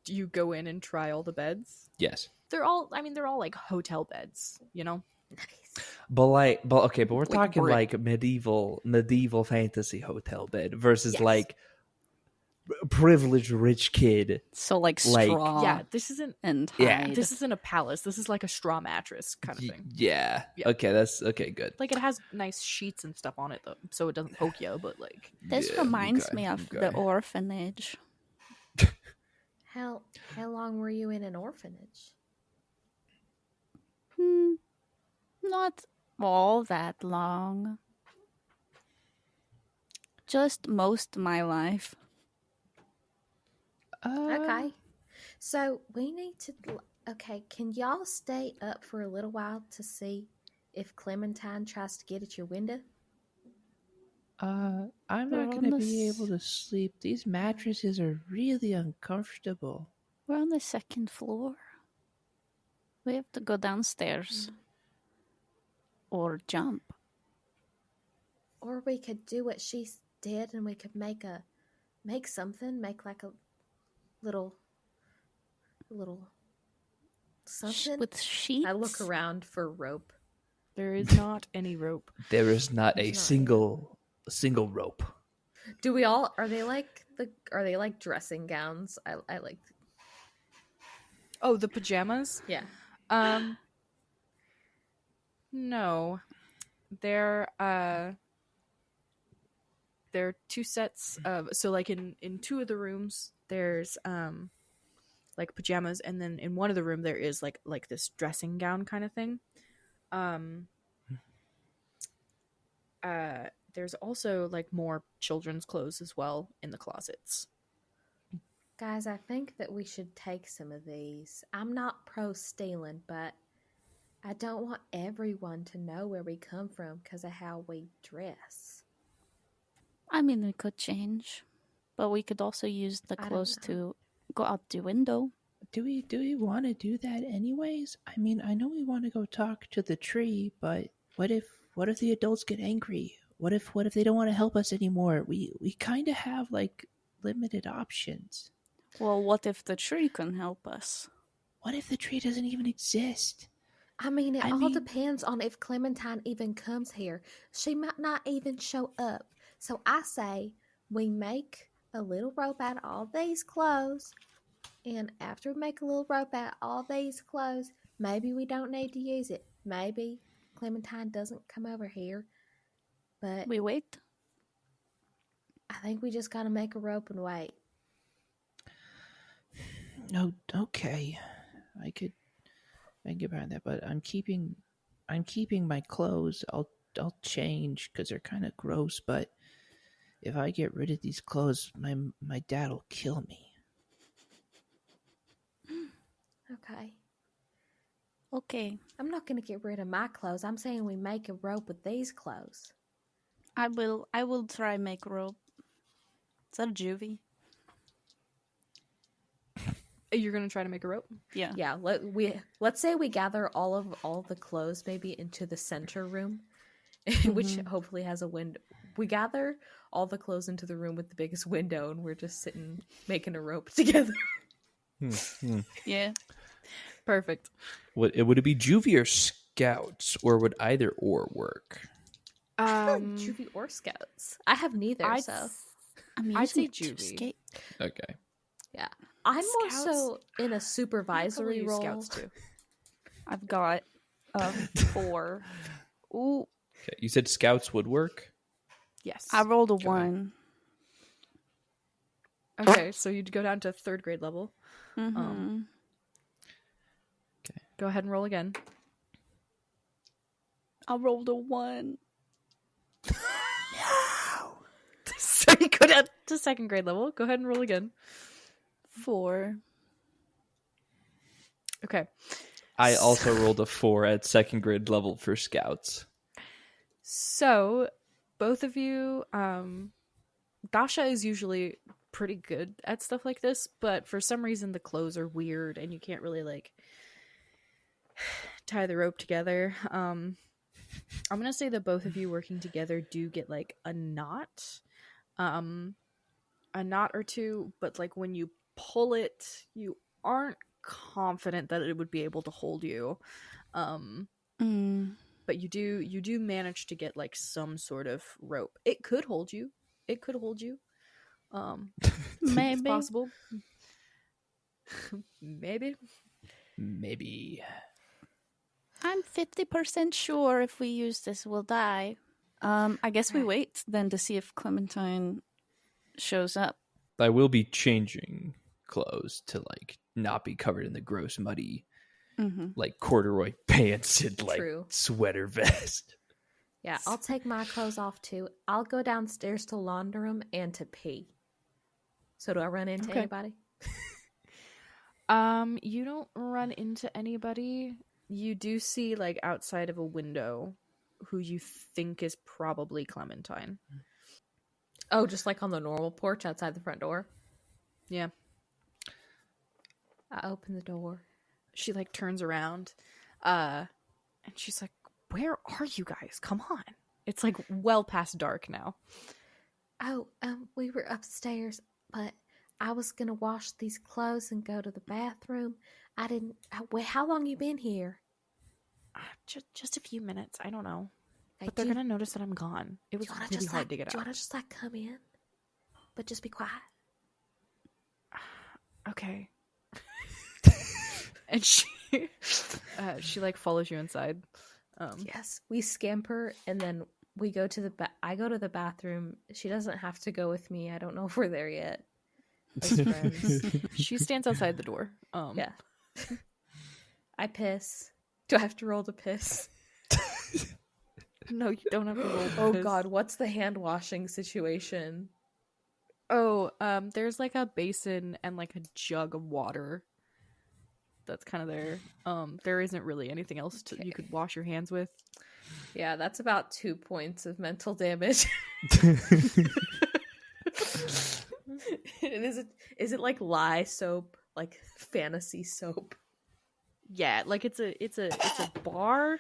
Do you go in and try all the beds? Yes. They're all like hotel beds, you know? But we're talking brick. like medieval fantasy hotel bed versus Yes. like privileged rich kid. So like Like- straw Yeah, this isn't and Yeah. hide. this isn't a palace. This is like a straw mattress kind of thing. Yeah. Yeah. Okay, that's okay. Good. Like it has nice sheets and stuff on it though, so it doesn't poke you, but like This Yeah, reminds okay, me of okay. the orphanage. How long were you in an orphanage? Not all that long. Just most of my life. Okay. So we need to. Okay, can y'all stay up for a little while to see if Clementine tries to get at your window? I'm We're not on gonna the be s- able to sleep. These mattresses are really uncomfortable. We're on the 2nd floor. We have to go downstairs. Or jump. Or we could do what she did, and we could make like a little something. With sheets. I look around for rope. there is not any rope. There is not a There's not single rope. Do we all? Are they like dressing gowns? I like. Oh, the pajamas? Yeah. No. They're 2 sets of, so like in 2 of the rooms there's like pajamas, and then in one of the room there is like this dressing gown kind of thing. There's also like more children's clothes as well in the closets. Guys, I think that we should take some of these. I'm not pro stealing, but I don't want everyone to know where we come from because of how we dress. I mean, we could change. But we could also use the I don't clothes know. to go out the window. Do we want to do that anyways? I mean, I know we want to go talk to the tree, but what if the adults get angry? What if they don't want to help us anymore? We kind of have like limited options. Well, what if the tree can help us? What if the tree doesn't even exist? I mean, it I all mean- depends on if Clementine even comes here. She might not even show up. So I say we make a little rope out of all these clothes. And after we make a little rope out of all these clothes, maybe we don't need to use it. Maybe Clementine doesn't come over here. But We wait? I think we just gotta make a rope and wait. No, okay. I can get behind that, but I'm keeping I'm keeping my clothes. I'll change because they're kind of gross. But if I get rid of these clothes, my dad'll kill me. Okay. I'm not going to get rid of my clothes. I'm saying we make a rope with these clothes. I will try make rope. Is that a juvie? You're gonna try to make a rope? Yeah. Yeah. Let's say we gather all the clothes maybe into the center room, which hopefully has a window. We gather all the clothes into the room with the biggest window, and we're just sitting making a rope together. Yeah. Perfect. Would it be juvie or scouts, or would either or work? Juvie or scouts. I have neither, I'd say juvie. Okay. Yeah. I'm more Scouts? so in a supervisory role. Scouts too. I've got 4. Ooh. Okay. You said scouts would work? Yes. I rolled a 1. Okay, so you'd go down to 3rd grade level. Mm-hmm. Okay. Go ahead and roll again. I rolled a 1. So you go down to 2nd grade level. Go ahead and roll again. 4. Okay. I also rolled a 4 at 2nd grade level for scouts. So, both of you, Dasha is usually pretty good at stuff like this, but for some reason the clothes are weird and you can't really, like, tie the rope together. I'm gonna say that both of you working together do get, like, a knot or two, but, like, when you pull it, you aren't confident that it would be able to hold you. But you do manage to get, like, some sort of rope. It could hold you. Maybe. It's possible. Maybe. I'm 50% sure if we use this, we'll die. I guess we wait then to see if Clementine shows up. I will be changing clothes to, like, not be covered in the gross, muddy, like, corduroy pants and, like, sweater vest. Yeah, I'll take my clothes off too. I'll go downstairs to launder them and to pee. So do I run into anybody? You don't run into anybody. You do see, like, outside of a window who you think is probably Clementine. Oh, just like on the normal porch outside the front door? Yeah. I open the door. She, like, turns around, and she's like, "Where are you guys? Come on." It's, like, well past dark now. Oh, we were upstairs, but I was gonna wash these clothes and go to the bathroom. I didn't. Wait, how long you been here? Just a few minutes. I don't know. Okay, But they're gonna notice that I'm gone. It was really hard to get out. Do you want to just, like, come in? But just be quiet. Okay. And she like follows you inside. Yes, we scamper and then we go to I go to the bathroom. She doesn't have to go with me. I don't know if we're there yet. As friends. She stands outside the door. Yeah. I piss. Do I have to roll to piss? No, you don't have to roll to piss. Oh God, what's the hand washing situation? Oh, there's, like, a basin and, like, a jug of water that's kind of there. There isn't really anything else you could wash your hands with. Yeah, that's about 2 points of mental damage. And is it like lye soap, like fantasy soap? Yeah, like, it's a bar,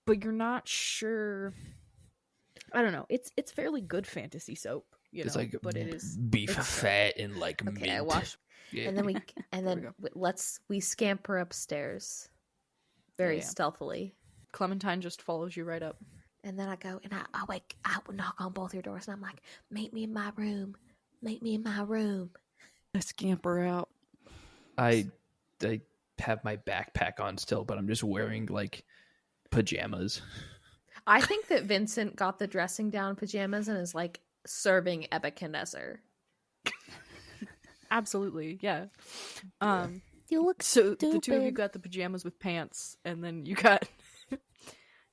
but you're not sure. I don't know. It's fairly good fantasy soap. It's like, but it is beef fat and, like, Okay, mint. I wash, Yeah. and then we scamper upstairs, very stealthily. Clementine just follows you right up, and then I go and I would knock on both your doors, and I'm like, meet me in my room. I scamper out. I have my backpack on still, but I'm just wearing, like, pajamas. I think that Vincent got the dressing down pajamas and is, like, serving Nebuchadnezzar. Absolutely, yeah. You look so stupid. the two of you got the pajamas with pants, and then you got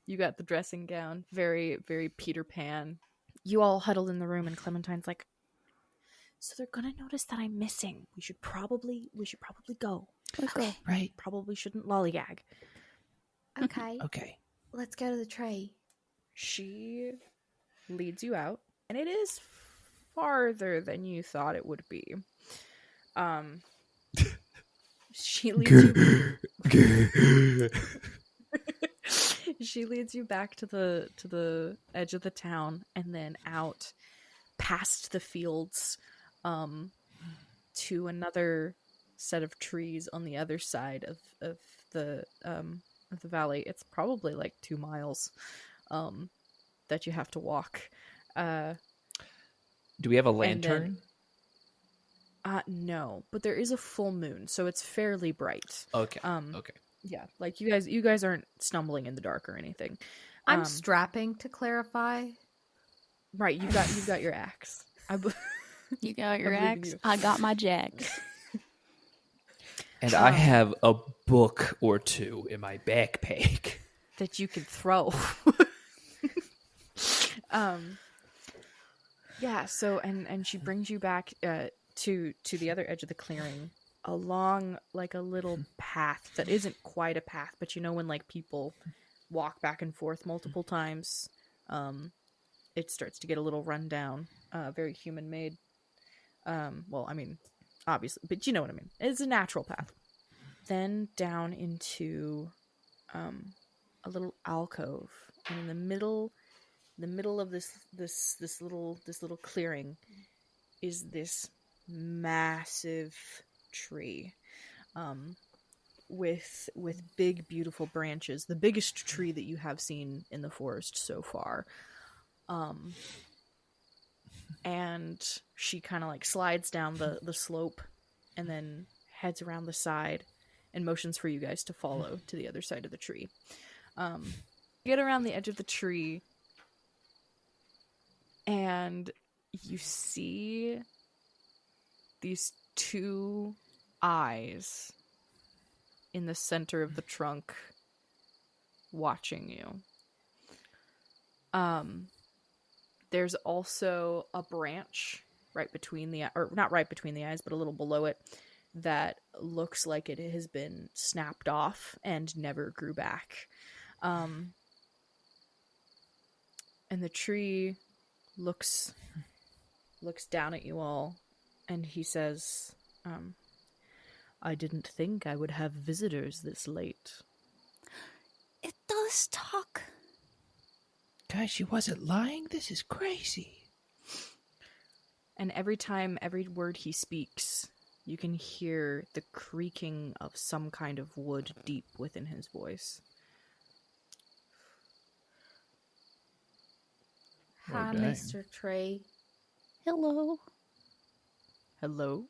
You got the dressing gown. Very, very Peter Pan. You all huddle in the room, and Clementine's like, so they're gonna notice that I'm missing. We should probably go. Let's go. Right. Probably shouldn't lollygag. Okay. Okay. Let's go to the tree. She leads you out, and it is farther than you thought it would be. She leads you. She leads you back to the edge of the town, and then out past the fields, to another set of trees on the other side of the valley. It's probably like 2 miles that you have to walk. Do we have a lantern? No, but there is a full moon, so it's fairly bright. Okay. Okay. Yeah, like you guys aren't stumbling in the dark or anything. I'm strapping to clarify. Right, you've got your axe. You got your I believe in axe. you. I got my jacks. And I have a book or two in my backpack that you can throw. Yeah, so and she brings you back to the other edge of the clearing, along like a little path that isn't quite a path, but you know when like people walk back and forth multiple times, it starts to get a little run down, very human made. Well, I mean, obviously, but you know what I mean. It's a natural path. Then down into a little alcove, and in the middle of this little clearing is this massive tree, with big beautiful branches, the biggest tree that you have seen in the forest so far. And she kind of like slides down the slope and then heads around the side and motions for you guys to follow to the other side of the tree. Get around the edge of the tree, and you see these 2 eyes in the center of the trunk watching you. There's also a branch right between or not right between the eyes, but a little below it, that looks like it has been snapped off and never grew back. And the tree looks down at you all, and he says, I didn't think I would have visitors this late. It does talk. Guys, she wasn't lying? This is crazy. And every word he speaks, you can hear the creaking of some kind of wood deep within his voice. Hi, dang. Mr. Tree. Hello. Hello?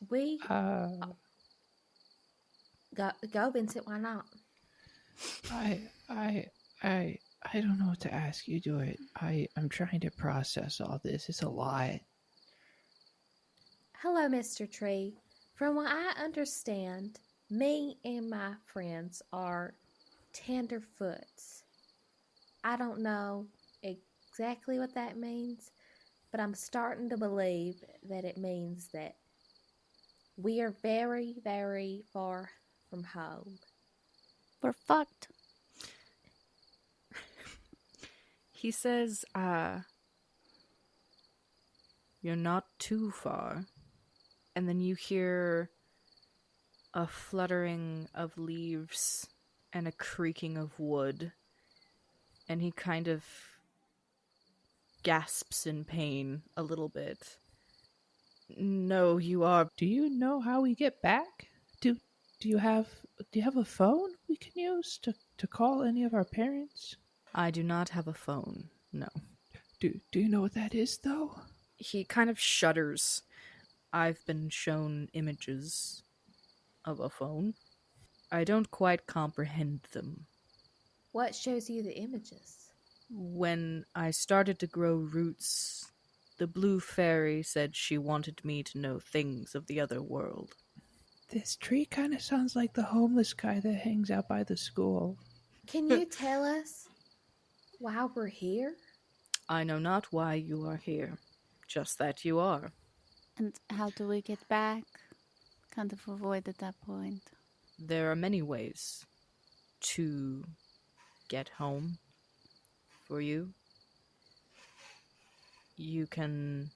We go, Vincent. Why not? I don't know what to ask you. Do it. I'm trying to process all this. It's a lot. Hello, Mr. Tree. From what I understand, me and my friends are Tenderfoots. I don't know exactly what that means, but I'm starting to believe that it means that we are very, very far from home. We're fucked. He says, you're not too far. And then you hear a fluttering of leaves and a creaking of wood. And he kind of gasps in pain a little bit. No, you are... Do you know how we get back? Do you have a phone we can use to call any of our parents? I do not have a phone, no. Do you know what that is, though? He kind of shudders. I've been shown images of a phone. I don't quite comprehend them. What shows you the images? When I started to grow roots, the blue fairy said she wanted me to know things of the other world. This tree kind of sounds like the homeless guy that hangs out by the school. Can you tell us why we're here? I know not why you are here, just that you are. And how do we get back? Kind of avoid at that point. There are many ways to get home for you. You can...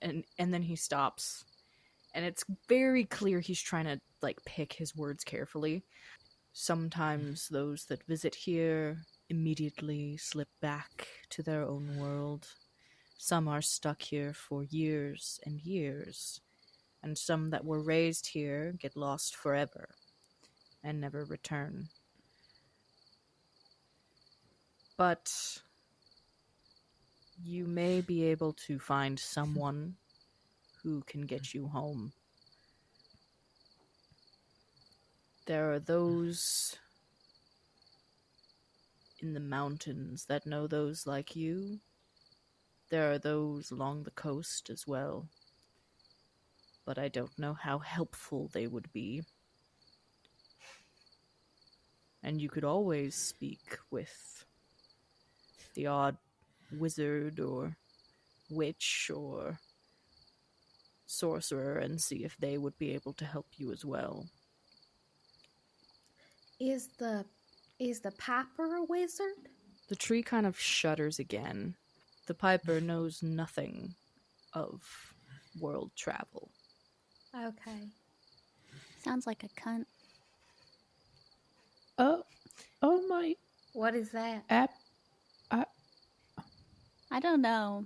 And then he stops. And it's very clear he's trying to, like, pick his words carefully. Sometimes those that visit here immediately slip back to their own world. Some are stuck here for years and years. And some that were raised here get lost forever and never return. But you may be able to find someone who can get you home. There are those in the mountains that know those like you. There are those along the coast as well. But I don't know how helpful they would be. And you could always speak with the odd wizard or witch or sorcerer and see if they would be able to help you as well. Is the Piper a wizard? The tree kind of shudders again. The Piper knows nothing of world travel. Okay. Sounds like a cunt. Oh my. What is that? I don't know.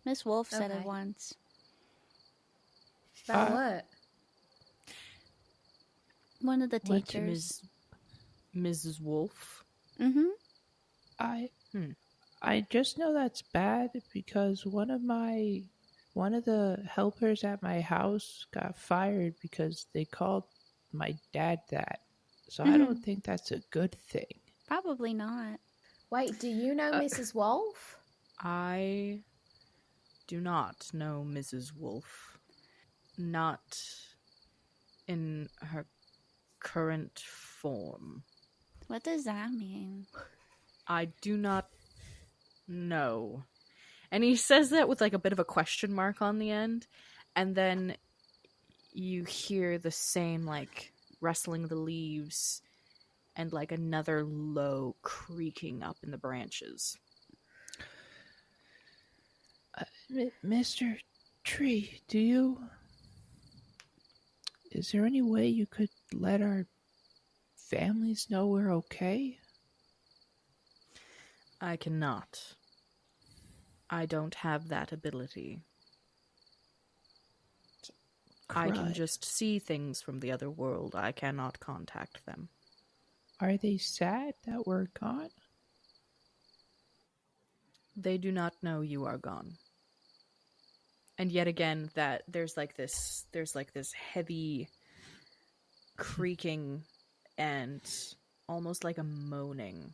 Miss Wolf said Okay. it once. About what? One of the What, teachers. Mrs. Wolf? Mm-hmm. I just know that's bad because one of the helpers at my house got fired because they called my dad that. So I don't think that's a good thing. Probably not. Wait, do you know Mrs. Wolf? I do not know Mrs. Wolf. Not in her current form. What does that mean? I do not know. And he says that with like a bit of a question mark on the end. And then you hear the same like rustling of the leaves and like another low creaking up in the branches. Mr. Tree, is there any way you could let our families know we're okay? I cannot. I don't have that ability. I can Crud. just see things from the other world. I cannot contact them. Are they sad that we're gone? They do not know you are gone. And yet again, that there's like this heavy creaking and almost like a moaning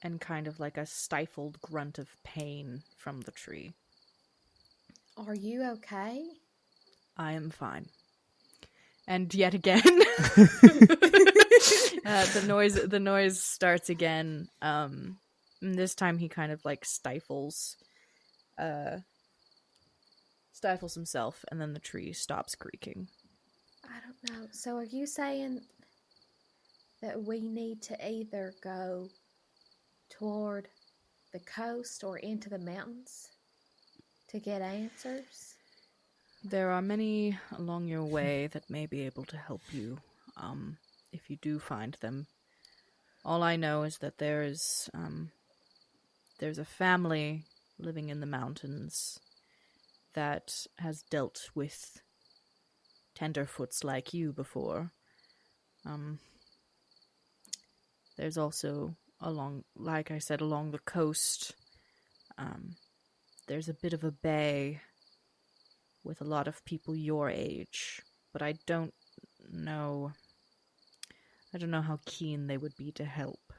and kind of like a stifled grunt of pain from the tree. Are you okay? I am fine. And yet again, the noise starts again. And this time he kind of like stifles himself, and then the tree stops creaking. I don't know. So are you saying that we need to either go toward the coast or into the mountains to get answers? There are many along your way that may be able to help you, if you do find them. All I know is that there's a family living in the mountains that has dealt with Tenderfoots like you before. There's also along the coast, there's a bit of a bay with a lot of people your age, but I don't know how keen they would be to help.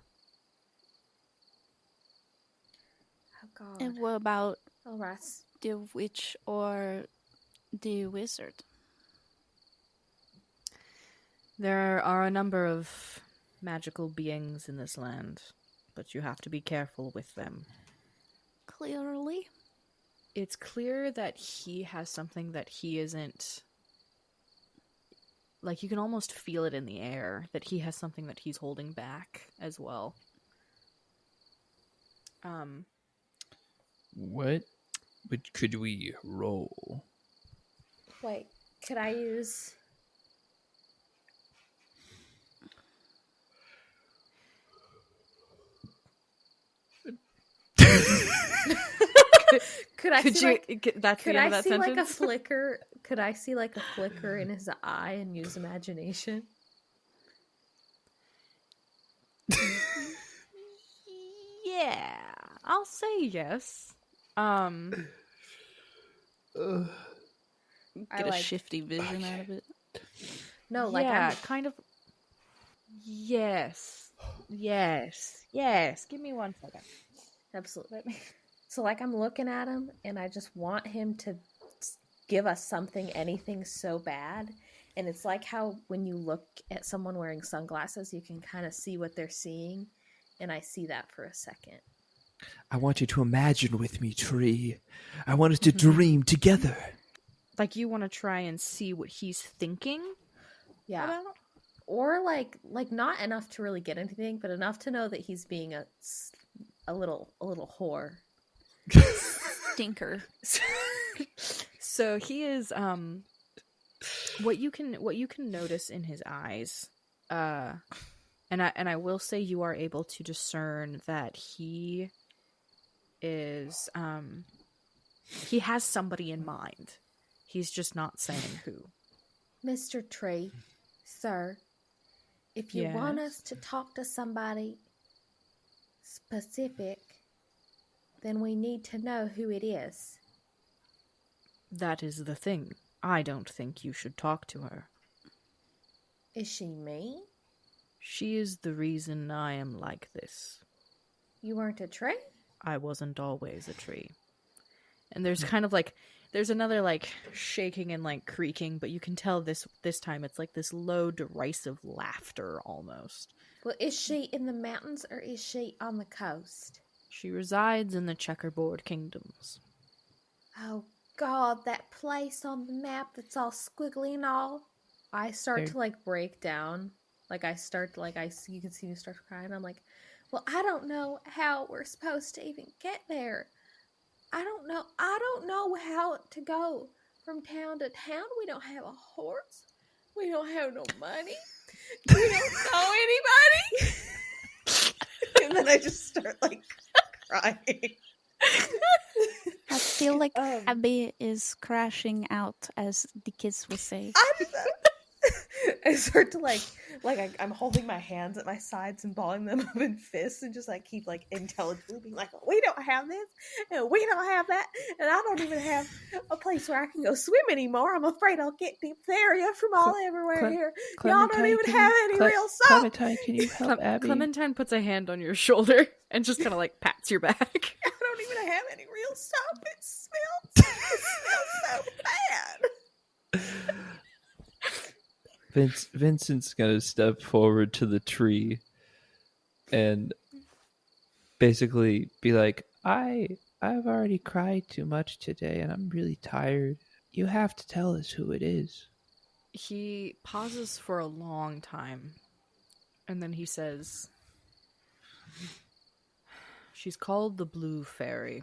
Oh God. And what about All right. the witch or the wizard? There are a number of magical beings in this land, but you have to be careful with them. Clearly. It's clear that he has something that he isn't... Like, you can almost feel it in the air, that he has something that he's holding back as well. What could we roll? Wait, could I use... Could I see like a flicker? Could I see like a flicker in his eye and use imagination? Yeah, I'll say yes. Get a shifty vision out of it. No, like yeah, kind of. Yes. Give me 1 second. Absolutely. So like I'm looking at him and I just want him to give us something, anything so bad. And it's like how when you look at someone wearing sunglasses, you can kind of see what they're seeing. And I see that for a second. I want you to imagine with me, Tree. I want us to dream together. Like you want to try and see what he's thinking? Yeah. About? Or like not enough to really get anything, but enough to know that he's being a little whore. Stinker. So he is what you can notice in his eyes, and I will say you are able to discern that he is he has somebody in mind. He's just not saying who. Mr. Tree, sir, if you want us to talk to somebody specific, then we need to know who it is. That is the thing. I don't think you should talk to her. Is she mean? She is the reason I am like this. You weren't a tree? I wasn't always a tree. And there's kind of like, there's another like shaking and like creaking, but you can tell this time it's like this low derisive laughter almost. Well, is she in the mountains or is she on the coast? She resides in the Checkerboard Kingdoms. Oh God, that place on the map that's all squiggly and all. I start to like break down. Like I start to you can see me start to cry and I'm like, well, I don't know how we're supposed to even get there. I don't know how to go from town to town. We don't have a horse. We don't have no money. We don't know anybody. And then I just start like crying. I feel like Abby is crashing out, as the kids would say. I start to I'm holding my hands at my sides and balling them up in fists and just like keep like intelligently being like, we don't have this and we don't have that and I don't even have a place where I can go swim anymore. I'm afraid I'll get diphtheria from all everywhere here. Y'all don't even have any real soap. Clementine, can you help Abby? Clementine puts a hand on your shoulder and just kind of like pats your back. I don't even have any real soap. It smells so bad. Vincent's gonna step forward to the tree and basically be like, I've already cried too much today and I'm really tired. You have to tell us who it is. He pauses for a long time and then he says, she's called the Blue Fairy.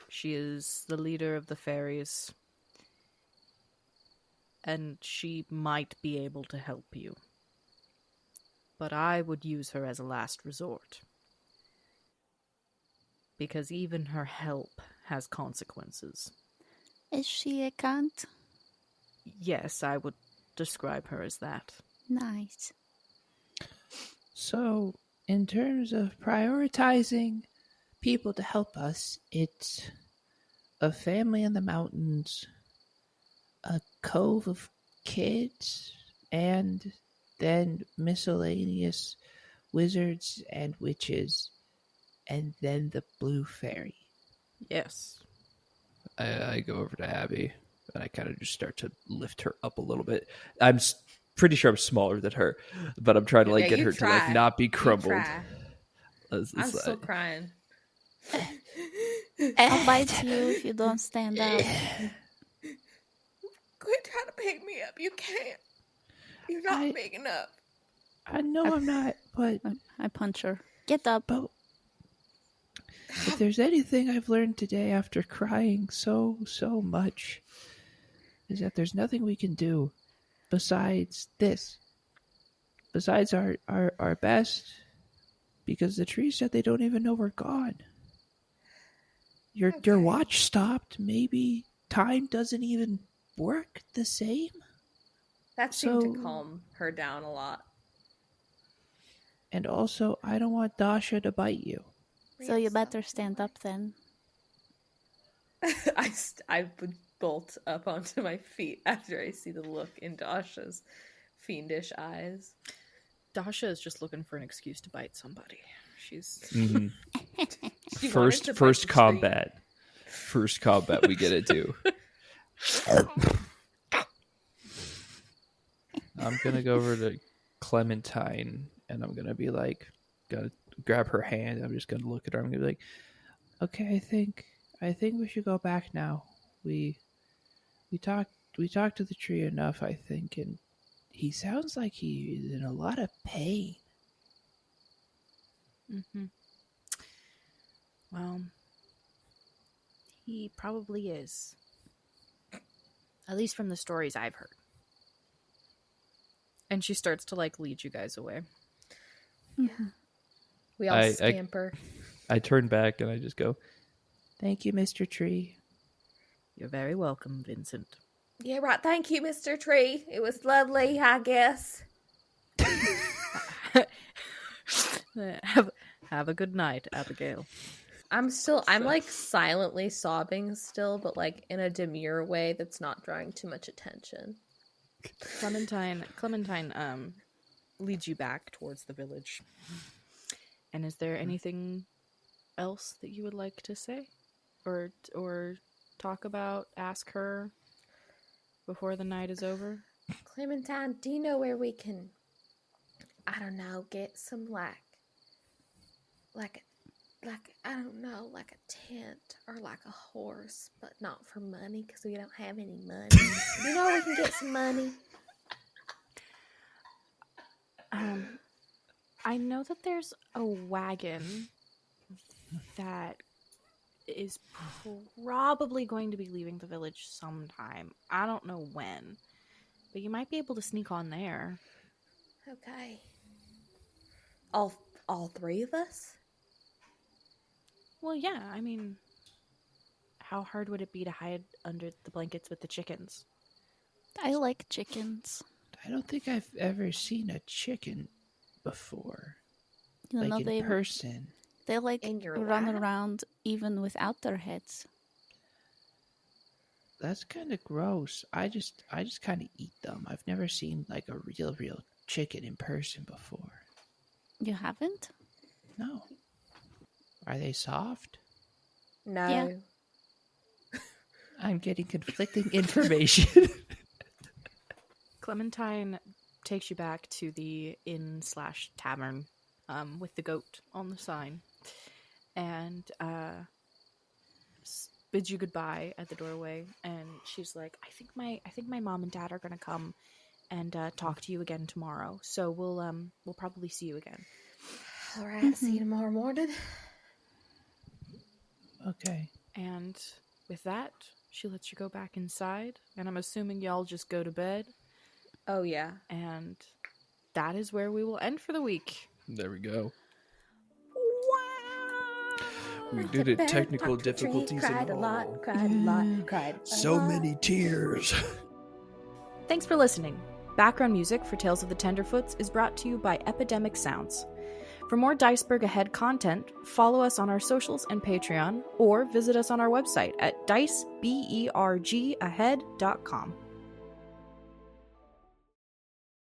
She is the leader of the fairies. And she might be able to help you. But I would use her as a last resort. Because even her help has consequences. Is she a cunt? Yes, I would describe her as that. Nice. So, in terms of prioritizing people to help us, it's a family in the mountains, a cove of kids, and then miscellaneous wizards and witches, and then the Blue Fairy. Yes. I go over to Abby. And I kind of just start to lift her up a little bit. I'm pretty sure I'm smaller than her, but I'm trying to like get her to like not be crumbled. I'm still crying. I'll bite you if you don't stand up. Quit trying to pick me up. You can't. You're not big enough. I know I'm not, but I punch her. Get up. But if there's anything I've learned today after crying so much, is that there's nothing we can do besides this. Besides our best, because the tree said they don't even know we're gone. Your watch stopped. Maybe time doesn't even work the same. That seemed to calm her down a lot. And also, I don't want Dasha to bite you. So you better stand up then. I would bolt up onto my feet after I see the look in Dasha's fiendish eyes. Dasha is just looking for an excuse to bite somebody. She's She first combat. First combat we get into. I'm gonna go over to Clementine and I'm gonna be like, gotta grab her hand. I'm just gonna look at her. I'm gonna be like, okay, I think we should go back now. We talked to the tree enough, I think, and he sounds like he is in a lot of pain. Mm-hmm. Well, he probably is. At least from the stories I've heard. And she starts to like lead you guys away. Yeah. We all scamper. I turn back and I just go, thank you, Mr. Tree. You're very welcome, Vincent. Yeah, right. Thank you, Mr. Tree. It was lovely, I guess. Have a good night, Abigail. I'm like silently sobbing still, but like in a demure way that's not drawing too much attention. Clementine leads you back towards the village. And is there anything else that you would like to say? Or talk about, ask her before the night is over? Clementine, do you know where we can, I don't know, get some like I don't know, like a tent or like a horse, but not for money because we don't have any money. You know, we can get some money. I know that there's a wagon that is probably going to be leaving the village sometime. I don't know when, but you might be able to sneak on there. Okay. All three of us? Well, yeah, I mean, how hard would it be to hide under the blankets with the chickens? I like chickens. I don't think I've ever seen a chicken before. You know, in person. They like in your run lap? around even without their heads. That's kind of gross. I just kind of eat them. I've never seen like a real chicken in person before. You haven't? No. Are they soft? No. Yeah. I'm getting conflicting information. Clementine takes you back to the inn/tavern with the goat on the sign and bids you goodbye at the doorway, and she's like, I think my mom and dad are gonna come and talk to you again tomorrow, so we'll probably see you again. All right, see you tomorrow morning. Okay. And with that, she lets you go back inside, and I'm assuming y'all just go to bed. Oh yeah. And that is where we will end for the week. there we go. Wow. We did it. Technical difficulties cried and a lot, all. cried a lot, cried a So lot. many tears. Thanks for listening. Background music for Tales of the Tenderfoots is brought to you by Epidemic Sounds. For more DICEBERG Ahead content, follow us on our socials and Patreon, or visit us on our website at dicebergahead.com.